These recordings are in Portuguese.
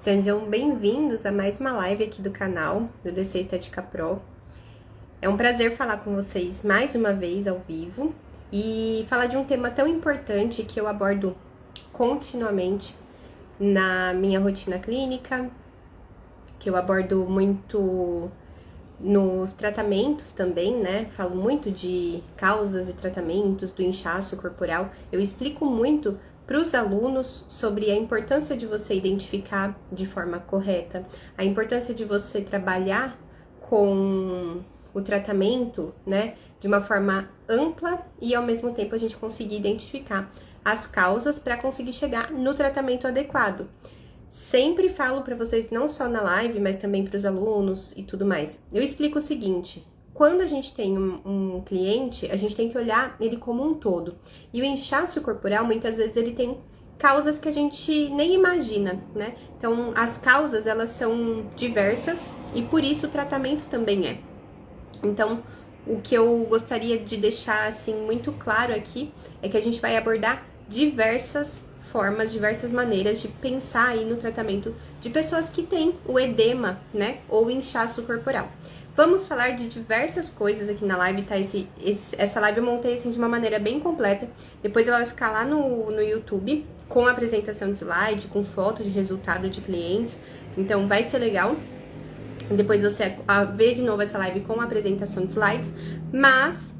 Sejam bem-vindos a mais uma live aqui do canal do DC Estética Pro. É um prazer falar com vocês mais uma vez ao vivo e falar de um tema tão importante que eu abordo continuamente na minha rotina clínica, que eu abordo muito nos tratamentos também, né? Falo muito de causas e tratamentos do inchaço corporal. Eu explico muito para os alunos sobre a importância de você identificar de forma correta, a importância de você trabalhar com o tratamento, né, de uma forma ampla e ao mesmo tempo a gente conseguir identificar as causas para conseguir chegar no tratamento adequado. Sempre falo para vocês, não só na live, mas também para os alunos e tudo mais. Eu explico o seguinte: quando a gente tem um cliente, a gente tem que olhar ele como um todo. E o inchaço corporal, muitas vezes, ele tem causas que a gente nem imagina, né? Então, as causas, elas são diversas e por isso o tratamento também é. Então, o que eu gostaria de deixar, assim, muito claro aqui é que a gente vai abordar diversas formas, diversas maneiras de pensar aí no tratamento de pessoas que têm o edema, né? Ou inchaço corporal. Vamos falar de diversas coisas aqui na live, tá? Essa live eu montei assim de uma maneira bem completa. Depois ela vai ficar lá no YouTube, com a apresentação de slide, com foto de resultado de clientes. Então vai ser legal. Depois você vê de novo essa live com a apresentação de slides. Mas,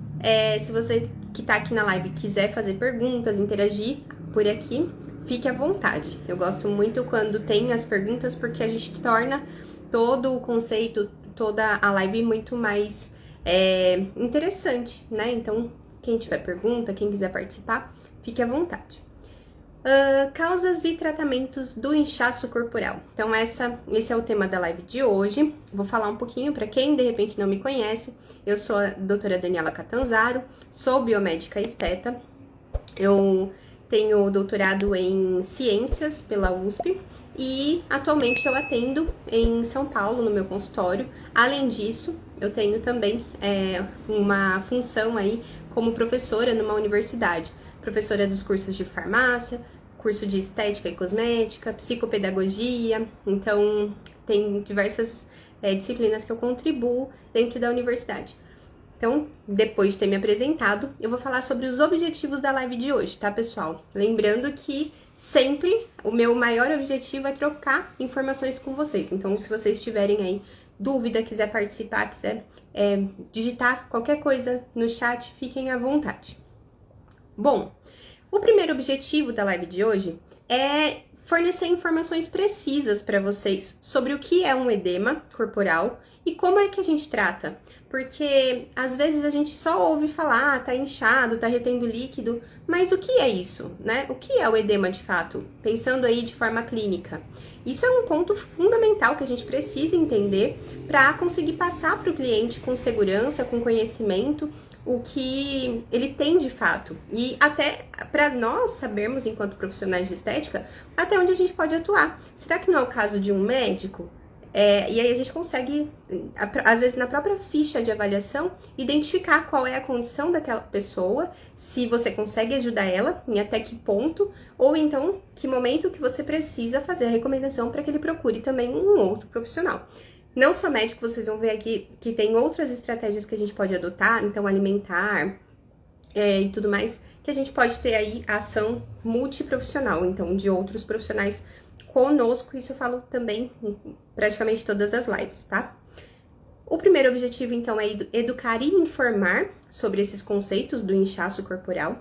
se você que tá aqui na live quiser fazer perguntas, interagir por aqui, fique à vontade. Eu gosto muito quando tem as perguntas, porque a gente torna todo o conceito, toda a live muito mais interessante, né? Então, quem tiver pergunta, quem quiser participar, fique à vontade. Causas e tratamentos do inchaço corporal. Então, esse é o tema da live de hoje. Vou falar um pouquinho para quem de repente não me conhece. Eu sou a doutora Daniela Catanzaro, sou biomédica esteta. Eu tenho doutorado em ciências pela USP e atualmente eu atendo em São Paulo, no meu consultório. Além disso, eu tenho também uma função aí como professora numa universidade. Professora dos cursos de farmácia, curso de estética e cosmética, psicopedagogia. Então, tem diversas disciplinas que eu contribuo dentro da universidade. Então, depois de ter me apresentado, eu vou falar sobre os objetivos da live de hoje, tá, pessoal? Lembrando que sempre o meu maior objetivo é trocar informações com vocês. Então, se vocês tiverem aí dúvida, quiser participar, quiser digitar qualquer coisa no chat, fiquem à vontade. Bom, o primeiro objetivo da live de hoje é fornecer informações precisas para vocês sobre o que é um edema corporal e como é que a gente trata. Porque às vezes a gente só ouve falar, tá inchado, tá retendo líquido, mas o que é isso, né? O que é o edema de fato? Pensando aí de forma clínica. Isso é um ponto fundamental que a gente precisa entender para conseguir passar para o cliente com segurança, com conhecimento, o que ele tem de fato. E até para nós sabermos, enquanto profissionais de estética, até onde a gente pode atuar. Será que não é o caso de um médico? E aí a gente consegue, às vezes na própria ficha de avaliação, identificar qual é a condição daquela pessoa, se você consegue ajudar ela, em até que ponto, ou então que momento que você precisa fazer a recomendação para que ele procure também um outro profissional. Não só médico, vocês vão ver aqui que tem outras estratégias que a gente pode adotar, então alimentar e tudo mais, que a gente pode ter aí a ação multiprofissional, então de outros profissionais conosco. Isso eu falo também em praticamente todas as lives, tá? O primeiro objetivo, então, é educar e informar sobre esses conceitos do inchaço corporal.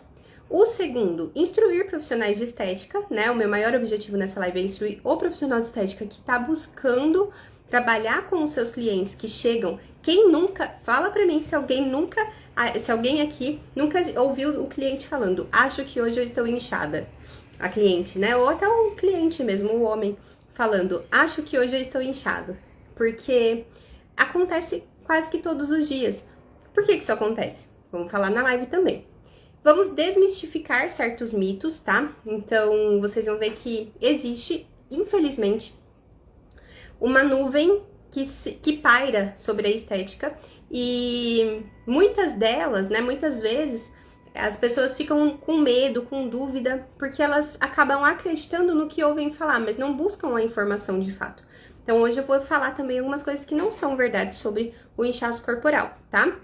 O segundo, instruir profissionais de estética, né? O meu maior objetivo nessa live é instruir o profissional de estética que tá buscando trabalhar com os seus clientes que chegam. Quem nunca, fala pra mim se alguém aqui nunca ouviu o cliente falando, acho que hoje eu estou inchada. A cliente, né? Ou até o cliente mesmo, o homem, falando, acho que hoje eu estou inchado. Porque acontece quase que todos os dias. Por que isso acontece? Vamos falar na live também. Vamos desmistificar certos mitos, tá? Então, vocês vão ver que existe, infelizmente, uma nuvem que paira sobre a estética e muitas delas, né, muitas vezes As pessoas ficam com medo, com dúvida, porque elas acabam acreditando no que ouvem falar, mas não buscam a informação de fato. Então hoje eu vou falar também algumas coisas que não são verdade sobre o inchaço corporal, tá?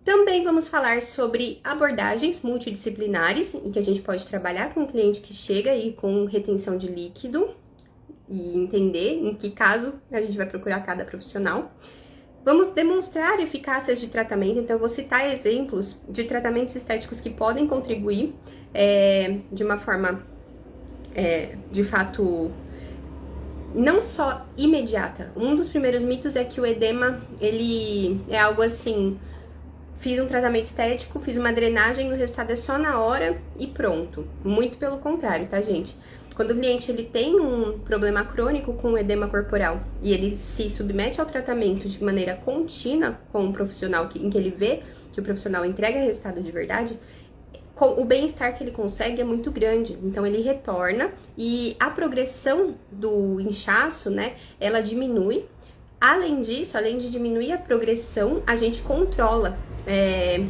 Também vamos falar sobre abordagens multidisciplinares, em que a gente pode trabalhar com um cliente que chega aí com retenção de líquido e entender em que caso a gente vai procurar cada profissional. Vamos demonstrar eficácias de tratamento, então eu vou citar exemplos de tratamentos estéticos que podem contribuir de uma forma, de fato, não só imediata. Um dos primeiros mitos é que o edema, ele é algo assim, fiz um tratamento estético, fiz uma drenagem, o resultado é só na hora e pronto. Muito pelo contrário, tá, gente? Quando o cliente ele tem um problema crônico com edema corporal e ele se submete ao tratamento de maneira contínua com um profissional em que ele vê que o profissional entrega resultado de verdade, o bem-estar que ele consegue é muito grande. Então ele retorna e a progressão do inchaço, né, ela diminui. Além disso, além de diminuir a progressão, a gente controla,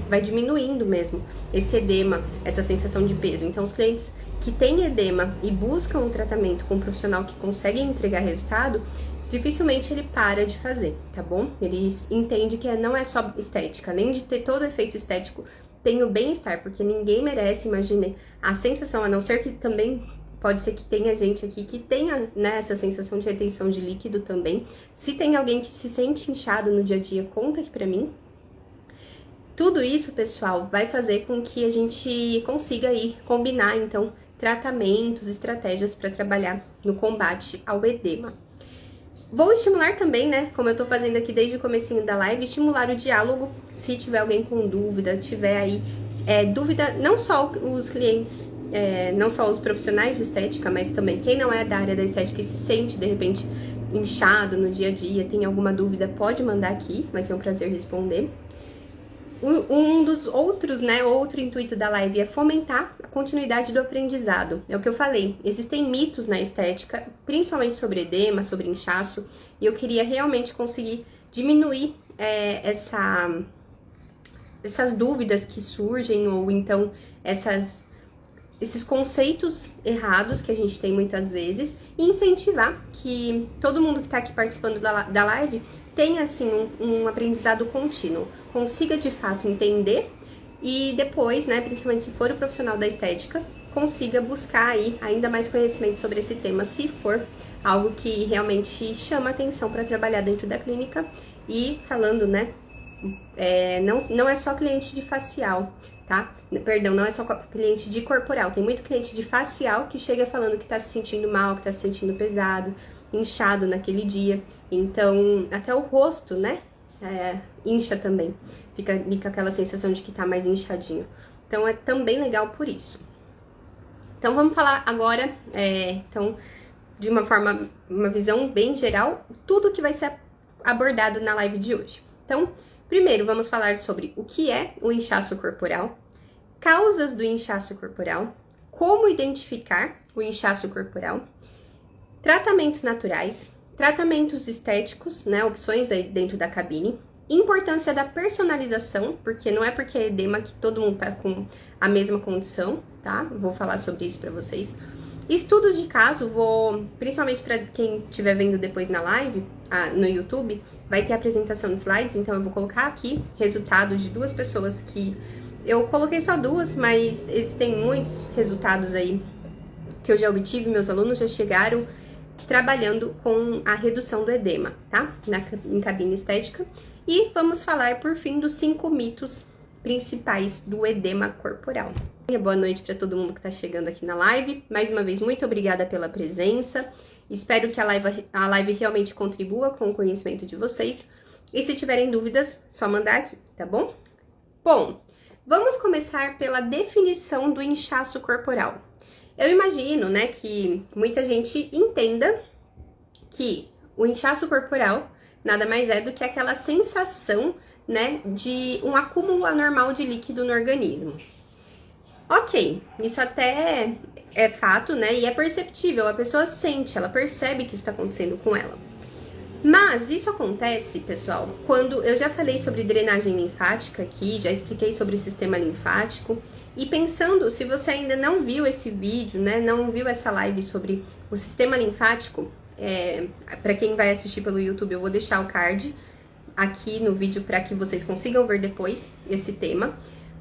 vai diminuindo mesmo esse edema, essa sensação de peso. Então os clientes que têm edema e buscam um tratamento com um profissional que consegue entregar resultado, dificilmente ele para de fazer, tá bom? Ele entende que não é só estética, além de ter todo o efeito estético, tem o bem-estar, porque ninguém merece, imagine, a sensação, a não ser que também pode ser que tenha gente aqui que tenha, né, essa sensação de retenção de líquido também. Se tem alguém que se sente inchado no dia a dia, conta aqui pra mim. Tudo isso, pessoal, vai fazer com que a gente consiga aí combinar, então, tratamentos, estratégias para trabalhar no combate ao edema. Vou estimular também, né, como eu tô fazendo aqui desde o comecinho da live, estimular o diálogo, se tiver alguém com dúvida, tiver aí dúvida, não só os clientes, não só os profissionais de estética, mas também quem não é da área da estética e se sente, de repente, inchado no dia a dia, tem alguma dúvida, pode mandar aqui, vai ser um prazer responder. Um dos outros, né, outro intuito da live é fomentar a continuidade do aprendizado. É o que eu falei, existem mitos na estética, principalmente sobre edema, sobre inchaço, e eu queria realmente conseguir diminuir essas dúvidas que surgem, ou então esses conceitos errados que a gente tem muitas vezes, e incentivar que todo mundo que está aqui participando da live tenha, assim, um aprendizado contínuo, consiga de fato entender e depois, né, principalmente se for o profissional da estética, consiga buscar aí ainda mais conhecimento sobre esse tema, se for algo que realmente chama atenção para trabalhar dentro da clínica. E falando, né, não é só cliente de facial, tá? Perdão, não é só cliente de corporal, tem muito cliente de facial que chega falando que tá se sentindo mal, que tá se sentindo pesado, inchado naquele dia. Então, até o rosto, né, incha também, fica aquela sensação de que tá mais inchadinho. Então, é também legal por isso. Então, vamos falar agora, então, de uma visão bem geral, tudo que vai ser abordado na live de hoje. Então, primeiro, vamos falar sobre o que é o inchaço corporal, causas do inchaço corporal, como identificar o inchaço corporal, tratamentos naturais, tratamentos estéticos, né, opções aí dentro da cabine, importância da personalização, porque não é porque é edema que todo mundo tá com a mesma condição, tá? Vou falar sobre isso para vocês. Estudos de caso, principalmente para quem estiver vendo depois na live, no YouTube, vai ter apresentação de slides, então eu vou colocar aqui resultados de 2 pessoas que eu coloquei só 2, mas existem muitos resultados aí que eu já obtive, meus alunos já chegaram trabalhando com a redução do edema, tá? Em cabine estética. E vamos falar, por fim, dos 5 mitos principais do edema corporal. Boa noite para todo mundo que está chegando aqui na live. Mais uma vez, muito obrigada pela presença. Espero que a live realmente contribua com o conhecimento de vocês. E se tiverem dúvidas, só mandar aqui, tá bom? Bom, vamos começar pela definição do inchaço corporal. Eu imagino, né, que muita gente entenda que o inchaço corporal nada mais é do que aquela sensação, né, de um acúmulo anormal de líquido no organismo. Ok, isso até é fato, né, e é perceptível, a pessoa sente, ela percebe que isso está acontecendo com ela. Mas isso acontece, pessoal, quando eu já falei sobre drenagem linfática aqui, já expliquei sobre o sistema linfático, e pensando, se você ainda não viu esse vídeo, né, não viu essa live sobre o sistema linfático, para quem vai assistir pelo YouTube, eu vou deixar o card aqui no vídeo para que vocês consigam ver depois esse tema.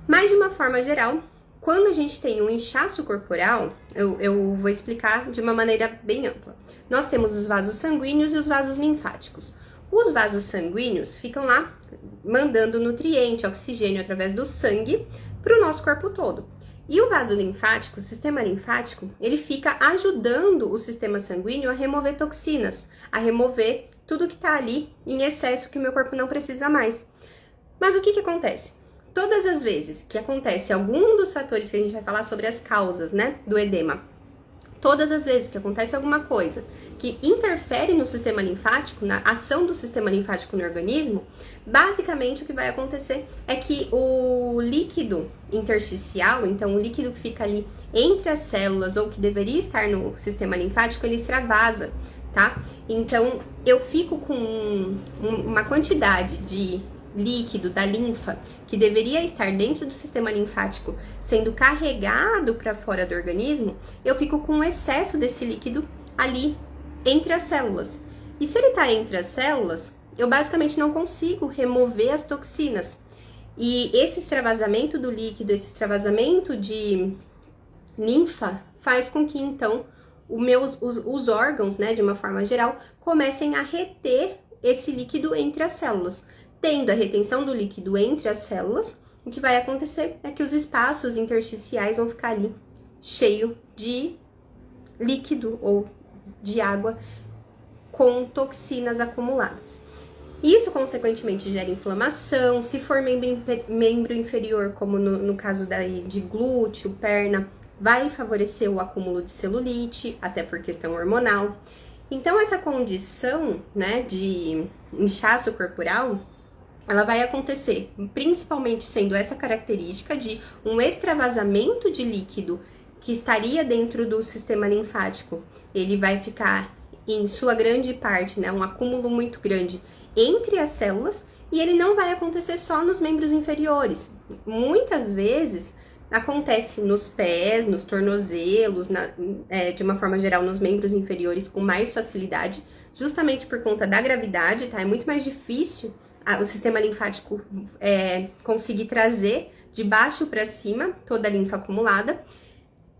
Mas de uma forma geral, quando a gente tem um inchaço corporal, eu vou explicar de uma maneira bem ampla. Nós temos os vasos sanguíneos e os vasos linfáticos. Os vasos sanguíneos ficam lá mandando nutriente, oxigênio através do sangue para o nosso corpo todo. E o vaso linfático, o sistema linfático, ele fica ajudando o sistema sanguíneo a remover toxinas, a remover tudo que está ali em excesso que o meu corpo não precisa mais. Mas o que acontece? Todas as vezes que acontece algum dos fatores que a gente vai falar sobre as causas, né, do edema, todas as vezes que acontece alguma coisa que interfere no sistema linfático, na ação do sistema linfático no organismo, basicamente o que vai acontecer é que o líquido intersticial, então o líquido que fica ali entre as células ou que deveria estar no sistema linfático, ele extravasa, tá? Então eu fico com uma quantidade de líquido da linfa que deveria estar dentro do sistema linfático sendo carregado para fora do organismo, eu fico com um excesso desse líquido ali entre as células. E se ele está entre as células, eu basicamente não consigo remover as toxinas. E esse extravasamento do líquido, esse extravasamento de linfa faz com que então os órgãos, né, de uma forma geral, comecem a reter esse líquido entre as células. Tendo a retenção do líquido entre as células, o que vai acontecer é que os espaços intersticiais vão ficar ali cheio de líquido ou de água com toxinas acumuladas. Isso, consequentemente, gera inflamação. Se for membro inferior, como no caso de glúteo, perna, vai favorecer o acúmulo de celulite, até por questão hormonal. Então, essa condição, né, de inchaço corporal, ela vai acontecer principalmente sendo essa característica de um extravasamento de líquido que estaria dentro do sistema linfático. Ele vai ficar, em sua grande parte, né, um acúmulo muito grande entre as células, e ele não vai acontecer só nos membros inferiores. Muitas vezes acontece nos pés, nos tornozelos, de uma forma geral nos membros inferiores com mais facilidade, justamente por conta da gravidade, tá? É muito mais difícil o sistema linfático conseguir trazer de baixo para cima toda a linfa acumulada.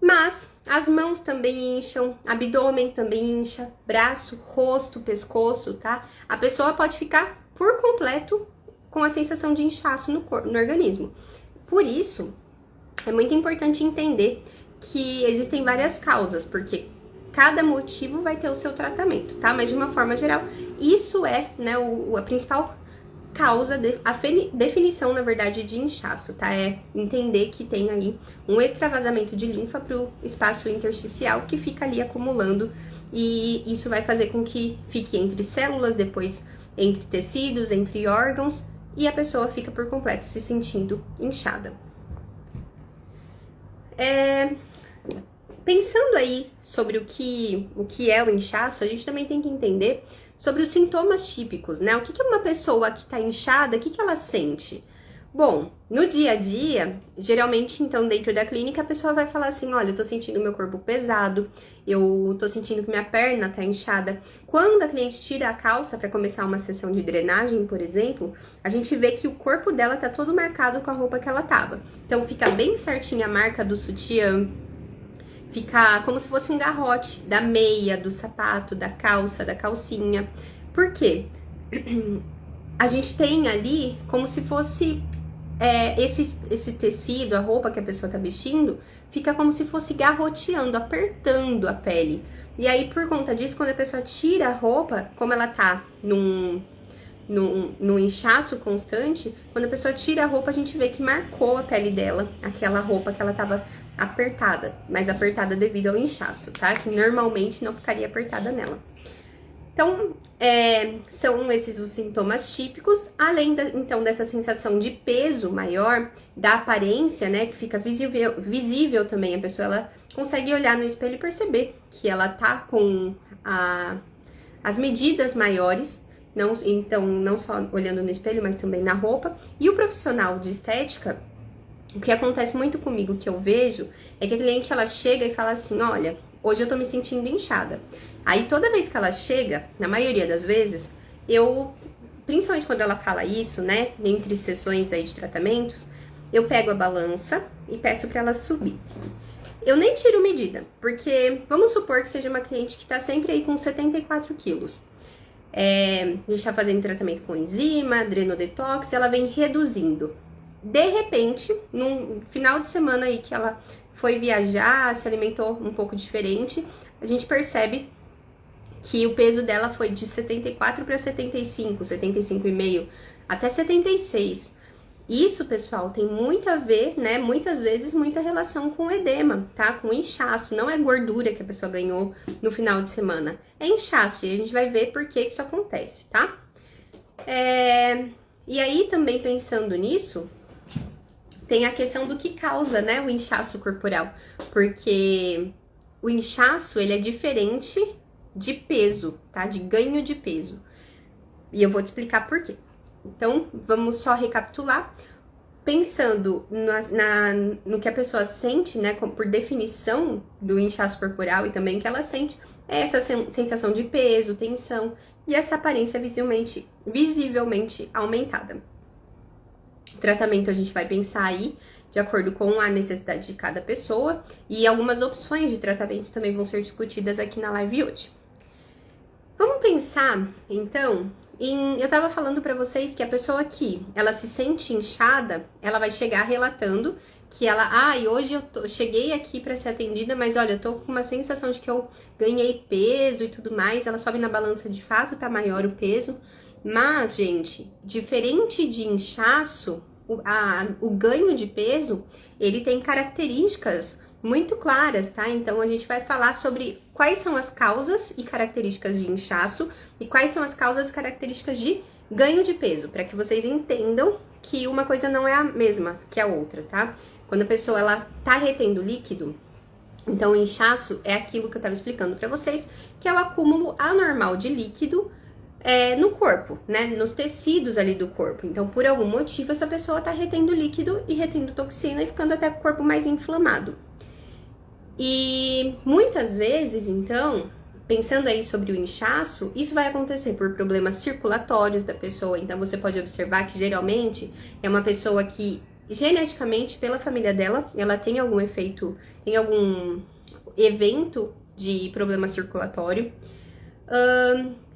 Mas as mãos também incham, abdômen também incha, braço, rosto, pescoço, tá? A pessoa pode ficar por completo com a sensação de inchaço no organismo. Por isso, é muito importante entender que existem várias causas, porque cada motivo vai ter o seu tratamento, tá? Mas de uma forma geral, isso é, né, a principal causa, a definição, na verdade, de inchaço, tá? É entender que tem aí um extravasamento de linfa para o espaço intersticial que fica ali acumulando, e isso vai fazer com que fique entre células, depois entre tecidos, entre órgãos, e a pessoa fica por completo se sentindo inchada. Pensando aí sobre o que é o inchaço, a gente também tem que entender sobre os sintomas típicos, né? O que uma pessoa que tá inchada, o que ela sente? Bom, no dia a dia, geralmente, então, dentro da clínica, a pessoa vai falar assim, olha, eu tô sentindo meu corpo pesado, eu tô sentindo que minha perna tá inchada. Quando a cliente tira a calça para começar uma sessão de drenagem, por exemplo, a gente vê que o corpo dela tá todo marcado com a roupa que ela tava. Então, fica bem certinha a marca do sutiã, fica como se fosse um garrote da meia, do sapato, da calça, da calcinha. Por quê? A gente tem ali como se fosse esse tecido, a roupa que a pessoa tá vestindo, fica como se fosse garroteando, apertando a pele. E aí, por conta disso, quando a pessoa tira a roupa, como ela tá num inchaço constante, quando a pessoa tira a roupa, a gente vê que marcou a pele dela, aquela roupa que ela tava apertada, mas apertada devido ao inchaço, tá? Que normalmente não ficaria apertada nela. Então, são esses os sintomas típicos, além então dessa sensação de peso maior, da aparência, né, que fica visível também, a pessoa ela consegue olhar no espelho e perceber que ela tá com as medidas maiores, Não, então, não só olhando no espelho, mas também na roupa. E o profissional de estética, o que acontece muito comigo, que eu vejo, é que a cliente, ela chega e fala assim, olha, hoje eu tô me sentindo inchada. Aí, toda vez que ela chega, na maioria das vezes, principalmente quando ela fala isso, né, entre sessões aí de tratamentos, eu pego a balança e peço pra ela subir. Eu nem tiro medida, porque vamos supor que seja uma cliente que tá sempre aí com 74 quilos. A gente tá fazendo tratamento com enzima, adrenodetox, ela vem reduzindo. De repente, num final de semana aí que ela foi viajar, se alimentou um pouco diferente, a gente percebe que o peso dela foi de 74 para 75, 75,5 até 76. Isso, pessoal, tem muito a ver, né? Muitas vezes, muita relação com edema, tá? Com inchaço. Não é gordura que a pessoa ganhou no final de semana. É inchaço. E a gente vai ver por que isso acontece, tá? E aí, também pensando nisso, tem a questão do que causa, né? O inchaço corporal. Porque o inchaço, ele é diferente de peso, tá? De ganho de peso. E eu vou te explicar por quê. Então, vamos só recapitular. Pensando no que a pessoa sente, né, por definição do inchaço corporal e também o que ela sente, é essa sensação de peso, tensão e essa aparência visivelmente aumentada. O tratamento a gente vai pensar aí de acordo com a necessidade de cada pessoa e algumas opções de tratamento também vão ser discutidas aqui na live hoje. Vamos pensar, então, eu tava falando pra vocês que a pessoa que ela se sente inchada, ela vai chegar relatando que ela, hoje eu cheguei aqui pra ser atendida, mas olha, eu tô com uma sensação de que eu ganhei peso e tudo mais, ela sobe na balança, de fato tá maior o peso, mas, gente, diferente de inchaço, o ganho de peso, ele tem características muito claras, tá? Então, a gente vai falar sobre quais são as causas e características de inchaço e quais são as causas e características de ganho de peso, para que vocês entendam que uma coisa não é a mesma que a outra, tá? Quando a pessoa, ela tá retendo líquido, então o inchaço é aquilo que eu tava explicando para vocês, que é o acúmulo anormal de líquido no corpo, né? Nos tecidos ali do corpo. Então, por algum motivo, essa pessoa tá retendo líquido e retendo toxina e ficando até com o corpo mais inflamado. E muitas vezes, então, pensando aí sobre o inchaço, isso vai acontecer por problemas circulatórios da pessoa. Então, você pode observar que geralmente é uma pessoa que, geneticamente, pela família dela, ela tem algum evento de problema circulatório.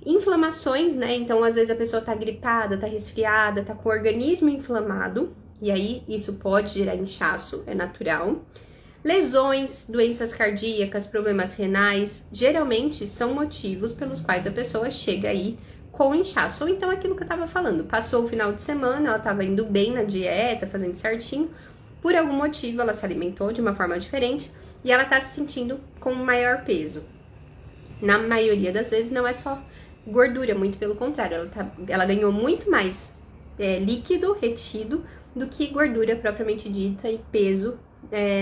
Inflamações, né? Então, às vezes a pessoa tá gripada, tá resfriada, tá com o organismo inflamado. E aí, isso pode gerar inchaço, é natural. Lesões, doenças cardíacas, problemas renais, geralmente são motivos pelos quais a pessoa chega aí com inchaço. Ou então aquilo que eu tava falando, passou o final de semana, ela tava indo bem na dieta, fazendo certinho, por algum motivo ela se alimentou de uma forma diferente e ela tá se sentindo com maior peso. Na maioria das vezes não é só gordura, muito pelo contrário, ela ganhou muito mais líquido retido do que gordura propriamente dita e peso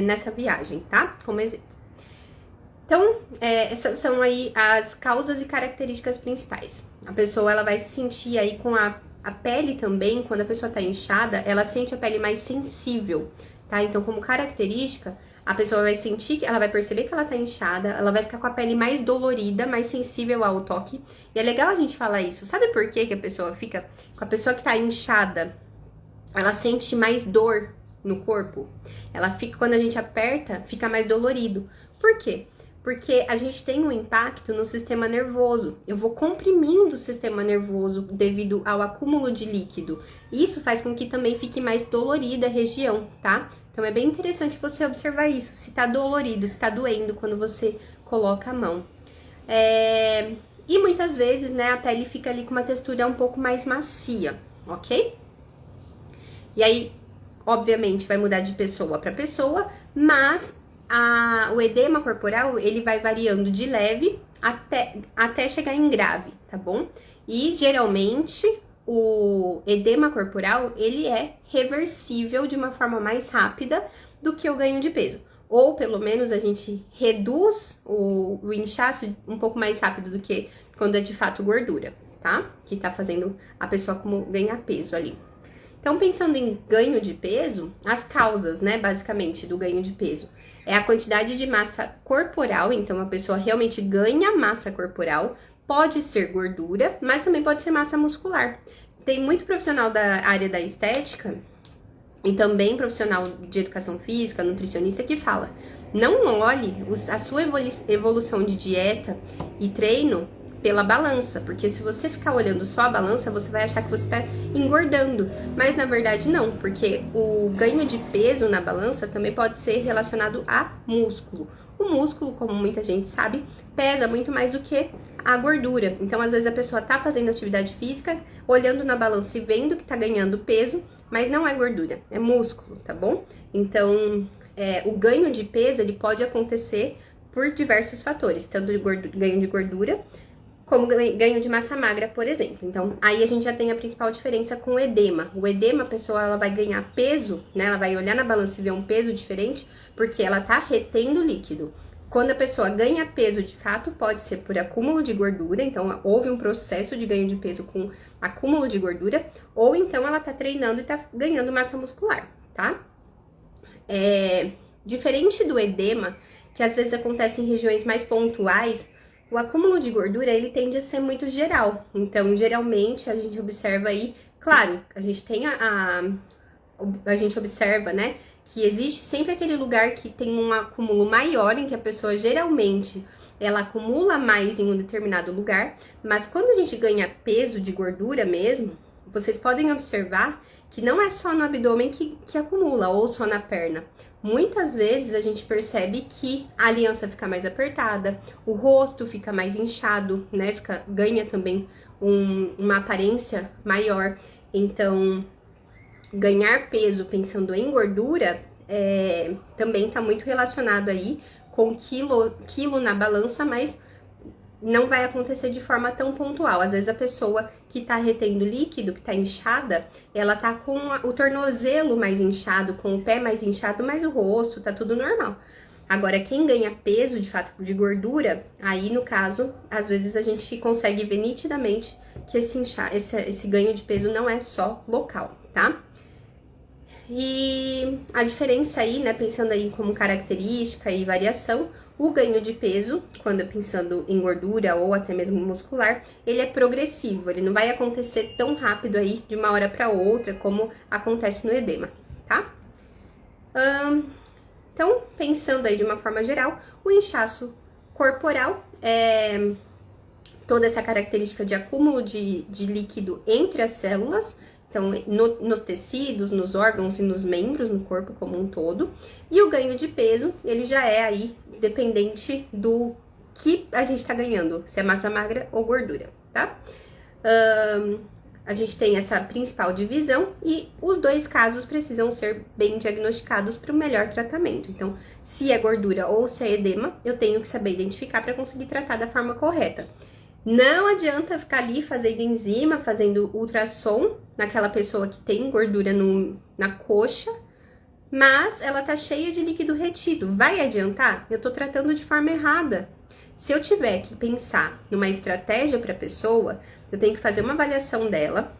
nessa viagem, tá? Como exemplo. Então, essas são aí as causas e características principais. A pessoa, ela vai se sentir aí com a pele também, quando a pessoa tá inchada, ela sente a pele mais sensível, tá? Então, como característica, a pessoa vai sentir, ela vai perceber que ela tá inchada, ela vai ficar com a pele mais dolorida, mais sensível ao toque. E é legal a gente falar isso. Sabe por que que a pessoa fica, com a pessoa que tá inchada, ela sente mais dor no corpo? Ela fica, quando a gente aperta, fica mais dolorido. Por quê? Porque a gente tem um impacto no sistema nervoso. Eu vou comprimindo o sistema nervoso devido ao acúmulo de líquido. Isso faz com que também fique mais dolorida a região, tá? Então é bem interessante você observar isso, se tá dolorido, se tá doendo quando você coloca a mão. E muitas vezes, né, a pele fica ali com uma textura um pouco mais macia, ok? E aí, obviamente, vai mudar de pessoa para pessoa, mas o edema corporal, ele vai variando de leve até chegar em grave, tá bom? E, geralmente, o edema corporal, ele é reversível de uma forma mais rápida do que o ganho de peso. Ou, pelo menos, a gente reduz o inchaço um pouco mais rápido do que quando é de fato gordura. tá? Que tá fazendo a pessoa como ganhar peso ali. Então, pensando em ganho de peso, as causas, né, basicamente, do ganho de peso é a quantidade de massa corporal, então a pessoa realmente ganha massa corporal, pode ser gordura, mas também pode ser massa muscular. Tem muito profissional da área da estética e também profissional de educação física, nutricionista, que fala: não olhe a sua evolução de dieta e treino pela balança, porque se você ficar olhando só a balança, você vai achar que você está engordando, mas na verdade não, porque o ganho de peso na balança também pode ser relacionado a músculo. O músculo, como muita gente sabe, pesa muito mais do que a gordura. Então, às vezes a pessoa tá fazendo atividade física, olhando na balança e vendo que tá ganhando peso, mas não é gordura, é músculo, tá bom? Então, o ganho de peso, ele pode acontecer por diversos fatores, tanto ganho de gordura, como ganho de massa magra, por exemplo. Então, aí a gente já tem a principal diferença com o edema. O edema, a pessoa ela vai ganhar peso, né? Ela vai olhar na balança e ver um peso diferente, porque ela tá retendo líquido. Quando a pessoa ganha peso de fato, pode ser por acúmulo de gordura, então houve um processo de ganho de peso com acúmulo de gordura, ou então ela tá treinando e tá ganhando massa muscular, tá? Diferente do edema, que às vezes acontece em regiões mais pontuais, o acúmulo de gordura, ele tende a ser muito geral. Então, geralmente, a gente observa aí, claro, a gente tem a gente observa, né, que existe sempre aquele lugar que tem um acúmulo maior, em que a pessoa geralmente, ela acumula mais em um determinado lugar, mas quando a gente ganha peso de gordura mesmo, vocês podem observar que não é só no abdômen que acumula, ou só na perna. Muitas vezes a gente percebe que a aliança fica mais apertada, o rosto fica mais inchado, né? Ganha também uma aparência maior. Então, ganhar peso pensando em gordura também está muito relacionado aí com quilo na balança, mas não vai acontecer de forma tão pontual. Às vezes a pessoa que tá retendo líquido, que tá inchada, ela tá com o tornozelo mais inchado, com o pé mais inchado, mas o rosto tá tudo normal. Agora, quem ganha peso, de fato, de gordura, aí no caso, às vezes a gente consegue ver nitidamente que esse ganho de peso não é só local, tá? E a diferença aí, né, pensando aí como característica e variação, o ganho de peso, quando pensando em gordura ou até mesmo muscular, ele é progressivo, ele não vai acontecer tão rápido aí de uma hora para outra como acontece no edema, tá? Então, pensando aí de uma forma geral, o inchaço corporal é toda essa característica de acúmulo de líquido entre as células, então, nos tecidos, nos órgãos e nos membros, no corpo como um todo. E o ganho de peso, ele já é aí dependente do que a gente tá ganhando, se é massa magra ou gordura, tá? A gente tem essa principal divisão e os dois casos precisam ser bem diagnosticados para o melhor tratamento. Então, se é gordura ou se é edema, eu tenho que saber identificar para conseguir tratar da forma correta. Não adianta ficar ali fazendo enzima, fazendo ultrassom naquela pessoa que tem gordura na coxa, mas ela tá cheia de líquido retido. Vai adiantar? Eu tô tratando de forma errada. Se eu tiver que pensar numa estratégia para a pessoa, eu tenho que fazer uma avaliação dela,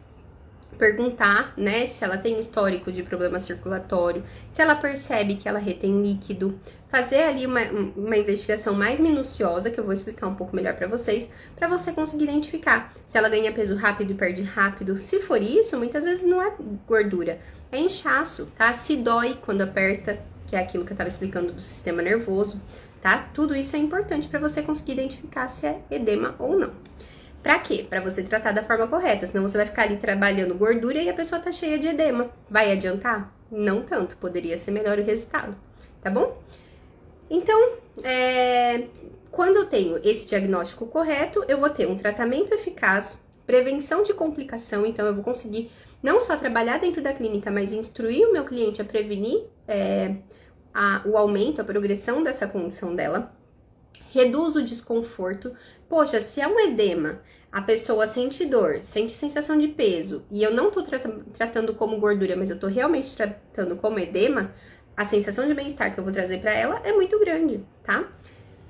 perguntar, né, se ela tem histórico de problema circulatório, se ela percebe que ela retém líquido, fazer ali uma investigação mais minuciosa, que eu vou explicar um pouco melhor para você conseguir identificar se ela ganha peso rápido e perde rápido. Se for isso, muitas vezes não é gordura, é inchaço, tá? Se dói quando aperta, que é aquilo que eu tava explicando do sistema nervoso, tá? Tudo isso é importante para você conseguir identificar se é edema ou não. Pra quê? Pra você tratar da forma correta, senão você vai ficar ali trabalhando gordura e a pessoa tá cheia de edema. Vai adiantar? Não tanto, poderia ser melhor o resultado, tá bom? Então, quando eu tenho esse diagnóstico correto, eu vou ter um tratamento eficaz, prevenção de complicação, então eu vou conseguir não só trabalhar dentro da clínica, mas instruir o meu cliente a prevenir o aumento, a progressão dessa condição dela. Reduz o desconforto. Poxa, se é um edema, a pessoa sente dor, sente sensação de peso, e eu não tô tratando como gordura, mas eu tô realmente tratando como edema, a sensação de bem-estar que eu vou trazer para ela é muito grande, tá?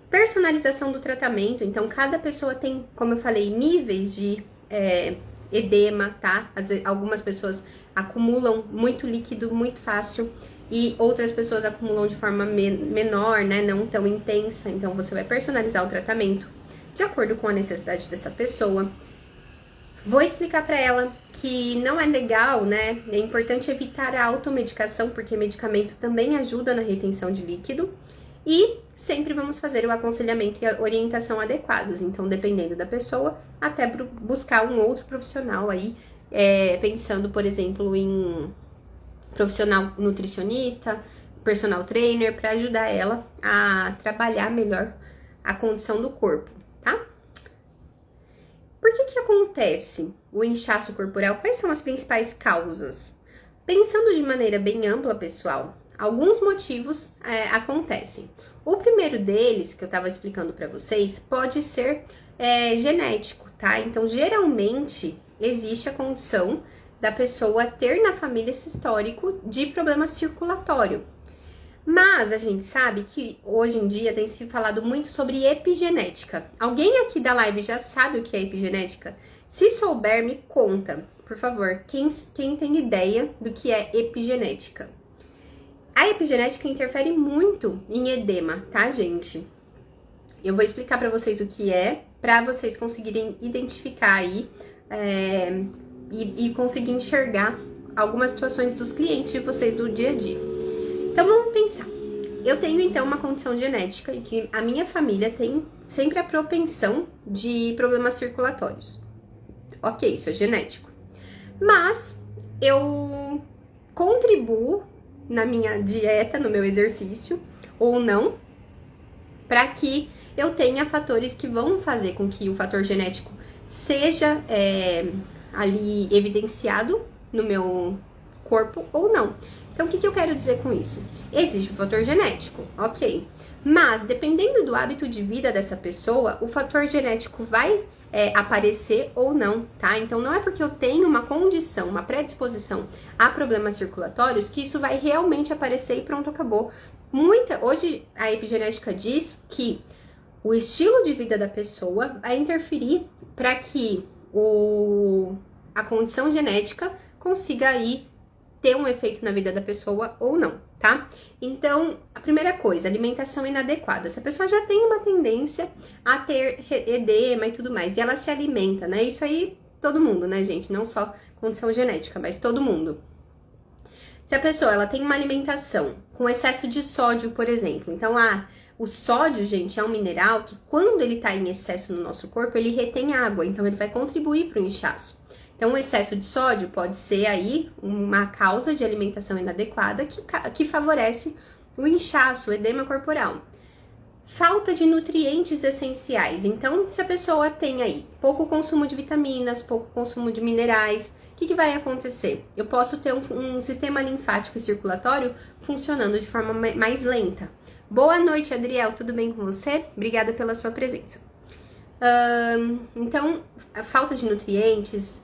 Personalização do tratamento. Então, cada pessoa tem, como eu falei, níveis de edema, tá? Algumas pessoas acumulam muito líquido muito fácil e outras pessoas acumulam de forma menor, né? Não tão intensa. Então, você vai personalizar o tratamento de acordo com a necessidade dessa pessoa. Vou explicar para ela que não é legal, né? É importante evitar a automedicação, porque medicamento também ajuda na retenção de líquido. E sempre vamos fazer o aconselhamento e a orientação adequados. Então, dependendo da pessoa, até buscar um outro profissional aí, pensando, por exemplo, em profissional nutricionista, personal trainer, para ajudar ela a trabalhar melhor a condição do corpo, tá? Por que acontece o inchaço corporal? Quais são as principais causas? Pensando de maneira bem ampla, pessoal, alguns motivos acontecem. O primeiro deles, que eu estava explicando para vocês, pode ser genético, tá? Então, geralmente, existe a condição da pessoa ter na família esse histórico de problema circulatório. Mas a gente sabe que hoje em dia tem se falado muito sobre epigenética. Alguém aqui da live já sabe o que é epigenética? Se souber, me conta, por favor. Quem tem ideia do que é epigenética? A epigenética interfere muito em edema, tá, gente? Eu vou explicar para vocês o que é, para vocês conseguirem identificar aí e conseguir enxergar algumas situações dos clientes de vocês do dia a dia. Então, vamos pensar. Eu tenho, então, uma condição genética em que a minha família tem sempre a propensão de problemas circulatórios. Ok, isso é genético. Mas eu contribuo na minha dieta, no meu exercício, ou não, para que eu tenha fatores que vão fazer com que o fator genético seja ali evidenciado no meu corpo ou não. Então, o que eu quero dizer com isso? Existe o fator genético, ok. Mas, dependendo do hábito de vida dessa pessoa, o fator genético vai aparecer ou não, tá? Então, não é porque eu tenho uma condição, uma predisposição a problemas circulatórios que isso vai realmente aparecer e pronto, acabou. Hoje, a epigenética diz que o estilo de vida da pessoa vai interferir para que a condição genética consiga aí ter um efeito na vida da pessoa ou não, tá? Então, a primeira coisa, alimentação inadequada. Se a pessoa já tem uma tendência a ter edema e tudo mais, e ela se alimenta, né? Isso aí, todo mundo, né, gente? Não só condição genética, mas todo mundo. Se a pessoa, ela tem uma alimentação com excesso de sódio, por exemplo, então, o sódio, gente, é um mineral que quando ele tá em excesso no nosso corpo, ele retém água, então ele vai contribuir para o inchaço. Então, o excesso de sódio pode ser aí uma causa de alimentação inadequada que favorece o inchaço, o edema corporal. Falta de nutrientes essenciais. Então, se a pessoa tem aí pouco consumo de vitaminas, pouco consumo de minerais, o que vai acontecer? Eu posso ter um sistema linfático e circulatório funcionando de forma mais lenta. Boa noite, Adriel, tudo bem com você? Obrigada pela sua presença. Então, a falta de nutrientes,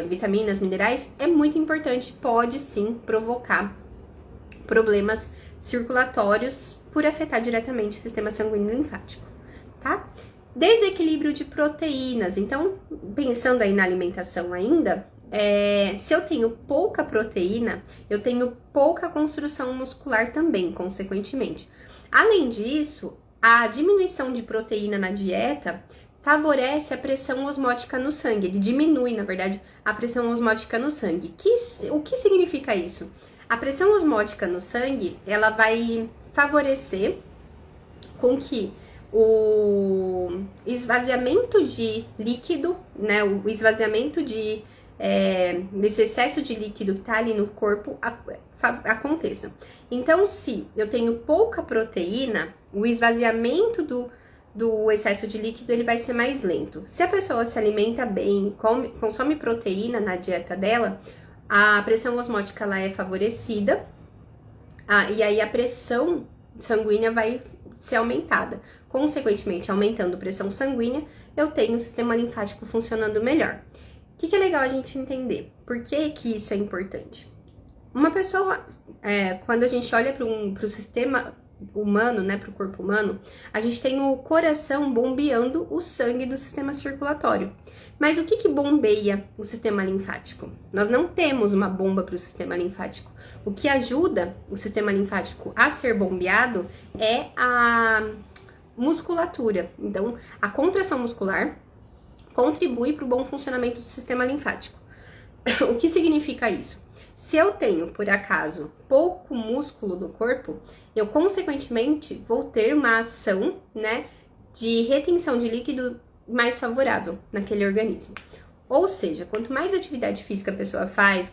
vitaminas, minerais, é muito importante, pode sim provocar problemas circulatórios por afetar diretamente o sistema sanguíneo linfático, tá? Desequilíbrio de proteínas, então, pensando aí na alimentação ainda, se eu tenho pouca proteína, eu tenho pouca construção muscular também, consequentemente. Além disso, a diminuição de proteína na dieta favorece a pressão osmótica no sangue. Ele diminui, na verdade, a pressão osmótica no sangue. O que significa isso? A pressão osmótica no sangue, ela vai favorecer com que o esvaziamento de líquido, né, o esvaziamento desse excesso de líquido que tá ali no corpo aconteça. Então, se eu tenho pouca proteína, o esvaziamento do excesso de líquido, ele vai ser mais lento. Se a pessoa se alimenta bem, consome proteína na dieta dela, a pressão osmótica ela é favorecida, e aí a pressão sanguínea vai ser aumentada. Consequentemente, aumentando a pressão sanguínea, eu tenho o sistema linfático funcionando melhor. O que é legal a gente entender? Por que isso é importante? Uma pessoa, quando a gente olha para o sistema humano, né, para o corpo humano, a gente tem o coração bombeando o sangue do sistema circulatório. Mas o que bombeia o sistema linfático? Nós não temos uma bomba para o sistema linfático. O que ajuda o sistema linfático a ser bombeado é a musculatura. Então, a contração muscular contribui para o bom funcionamento do sistema linfático. O que significa isso? Se eu tenho, por acaso, pouco músculo no corpo, eu, consequentemente, vou ter uma ação, né, de retenção de líquido mais favorável naquele organismo. Ou seja, quanto mais atividade física a pessoa faz,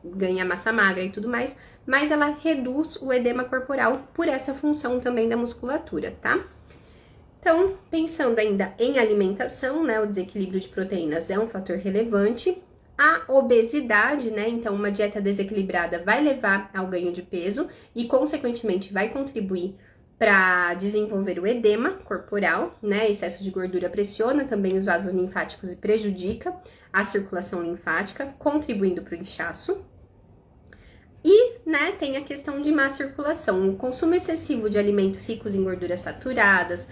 ganha massa magra e tudo mais, mais ela reduz o edema corporal por essa função também da musculatura, tá? Então, pensando ainda em alimentação, né, o desequilíbrio de proteínas é um fator relevante. A obesidade, né, então uma dieta desequilibrada vai levar ao ganho de peso e, consequentemente, vai contribuir para desenvolver o edema corporal, né, excesso de gordura pressiona também os vasos linfáticos e prejudica a circulação linfática, contribuindo para o inchaço. E, né, tem a questão de má circulação, o consumo excessivo de alimentos ricos em gorduras saturadas,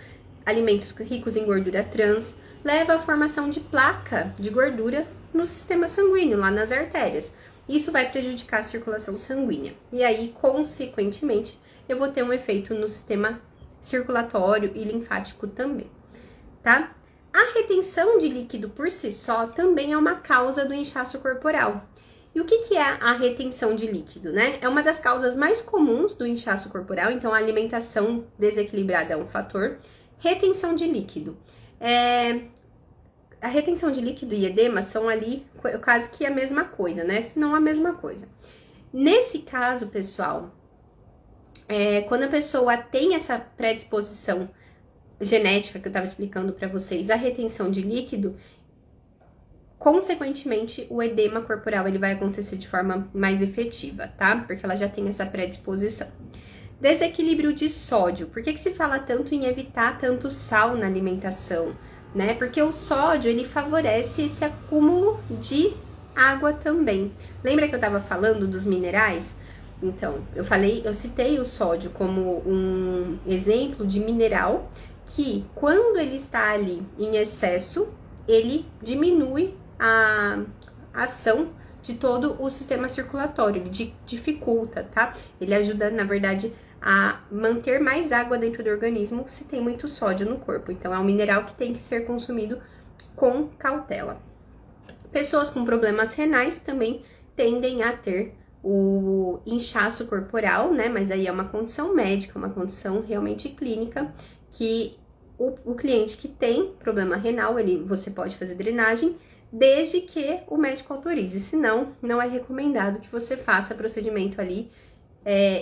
alimentos ricos em gordura trans, leva à formação de placa de gordura no sistema sanguíneo, lá nas artérias. Isso vai prejudicar a circulação sanguínea. E aí, consequentemente, eu vou ter um efeito no sistema circulatório e linfático também, tá? A retenção de líquido por si só também é uma causa do inchaço corporal. E o que é a retenção de líquido, né? É uma das causas mais comuns do inchaço corporal, então a alimentação desequilibrada é um fator. Retenção de líquido. A retenção de líquido e edema são ali quase que a mesma coisa, né? Se não a mesma coisa. Nesse caso, pessoal, quando a pessoa tem essa predisposição genética que eu estava explicando para vocês, a retenção de líquido, consequentemente, o edema corporal ele vai acontecer de forma mais efetiva, tá? Porque ela já tem essa predisposição. Desequilíbrio de sódio. Por que se fala tanto em evitar tanto sal na alimentação, né? Porque o sódio, ele favorece esse acúmulo de água também. Lembra que eu estava falando dos minerais? Então, eu citei o sódio como um exemplo de mineral que, quando ele está ali em excesso, ele diminui a ação de todo o sistema circulatório, ele dificulta, tá? Ele ajuda, na verdade, a manter mais água dentro do organismo se tem muito sódio no corpo. Então, é um mineral que tem que ser consumido com cautela. Pessoas com problemas renais também tendem a ter o inchaço corporal, né? Mas aí é uma condição médica, uma condição realmente clínica, que o cliente que tem problema renal, você pode fazer drenagem, desde que o médico autorize. Senão, não é recomendado que você faça procedimento ali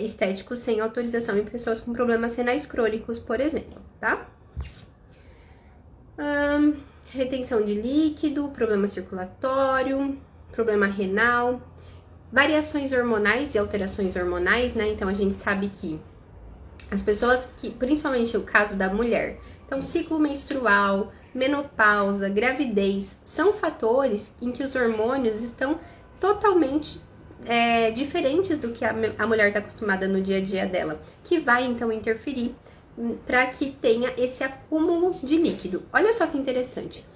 estético sem autorização em pessoas com problemas renais crônicos, por exemplo, tá? Retenção de líquido, problema circulatório, problema renal, variações hormonais e alterações hormonais, né? Então, a gente sabe que as pessoas que, principalmente o caso da mulher, então, ciclo menstrual, menopausa, gravidez, são fatores em que os hormônios estão totalmente diferentes do que a mulher está acostumada no dia a dia dela, que vai então interferir para que tenha esse acúmulo de líquido. Olha só que interessante.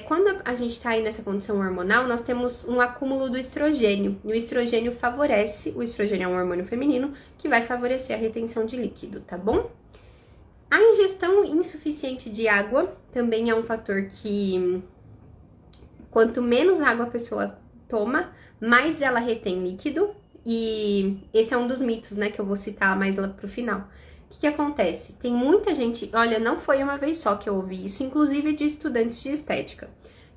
Quando a gente está aí nessa condição hormonal, nós temos um acúmulo do estrogênio. E o estrogênio o estrogênio é um hormônio feminino que vai favorecer a retenção de líquido, tá bom? A ingestão insuficiente de água também é um fator que, quanto menos água a pessoa toma, mais ela retém líquido. E esse é um dos mitos, né, que eu vou citar mais lá pro final. O que acontece? Tem muita gente, olha, não foi uma vez só que eu ouvi isso, inclusive de estudantes de estética,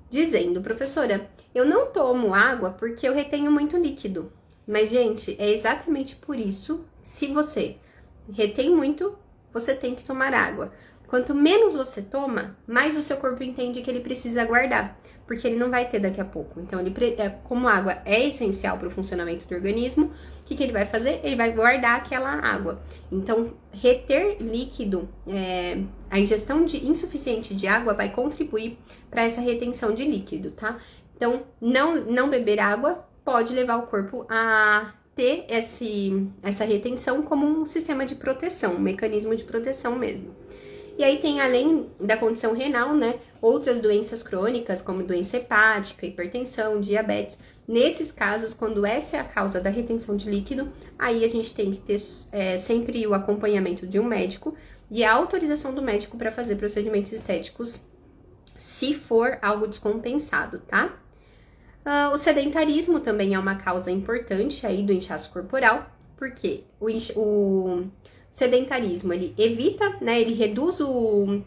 dizendo, professora, eu não tomo água porque eu retenho muito líquido. Mas, gente, é exatamente por isso, se você retém muito, você tem que tomar água. Quanto menos você toma, mais o seu corpo entende que ele precisa guardar, porque ele não vai ter daqui a pouco. Então, como a água é essencial para o funcionamento do organismo, o que ele vai fazer? Ele vai guardar aquela água. Então, reter líquido, a ingestão insuficiente de água vai contribuir para essa retenção de líquido, tá? Então, não beber água pode levar o corpo a ter essa retenção como um sistema de proteção, um mecanismo de proteção mesmo. E aí tem, além da condição renal, né, outras doenças crônicas, como doença hepática, hipertensão, diabetes. Nesses casos, quando essa é a causa da retenção de líquido, aí a gente tem que ter sempre o acompanhamento de um médico e a autorização do médico para fazer procedimentos estéticos, se for algo descompensado, tá? O sedentarismo também é uma causa importante aí do inchaço corporal, porque o sedentarismo, ele evita, né, ele reduz o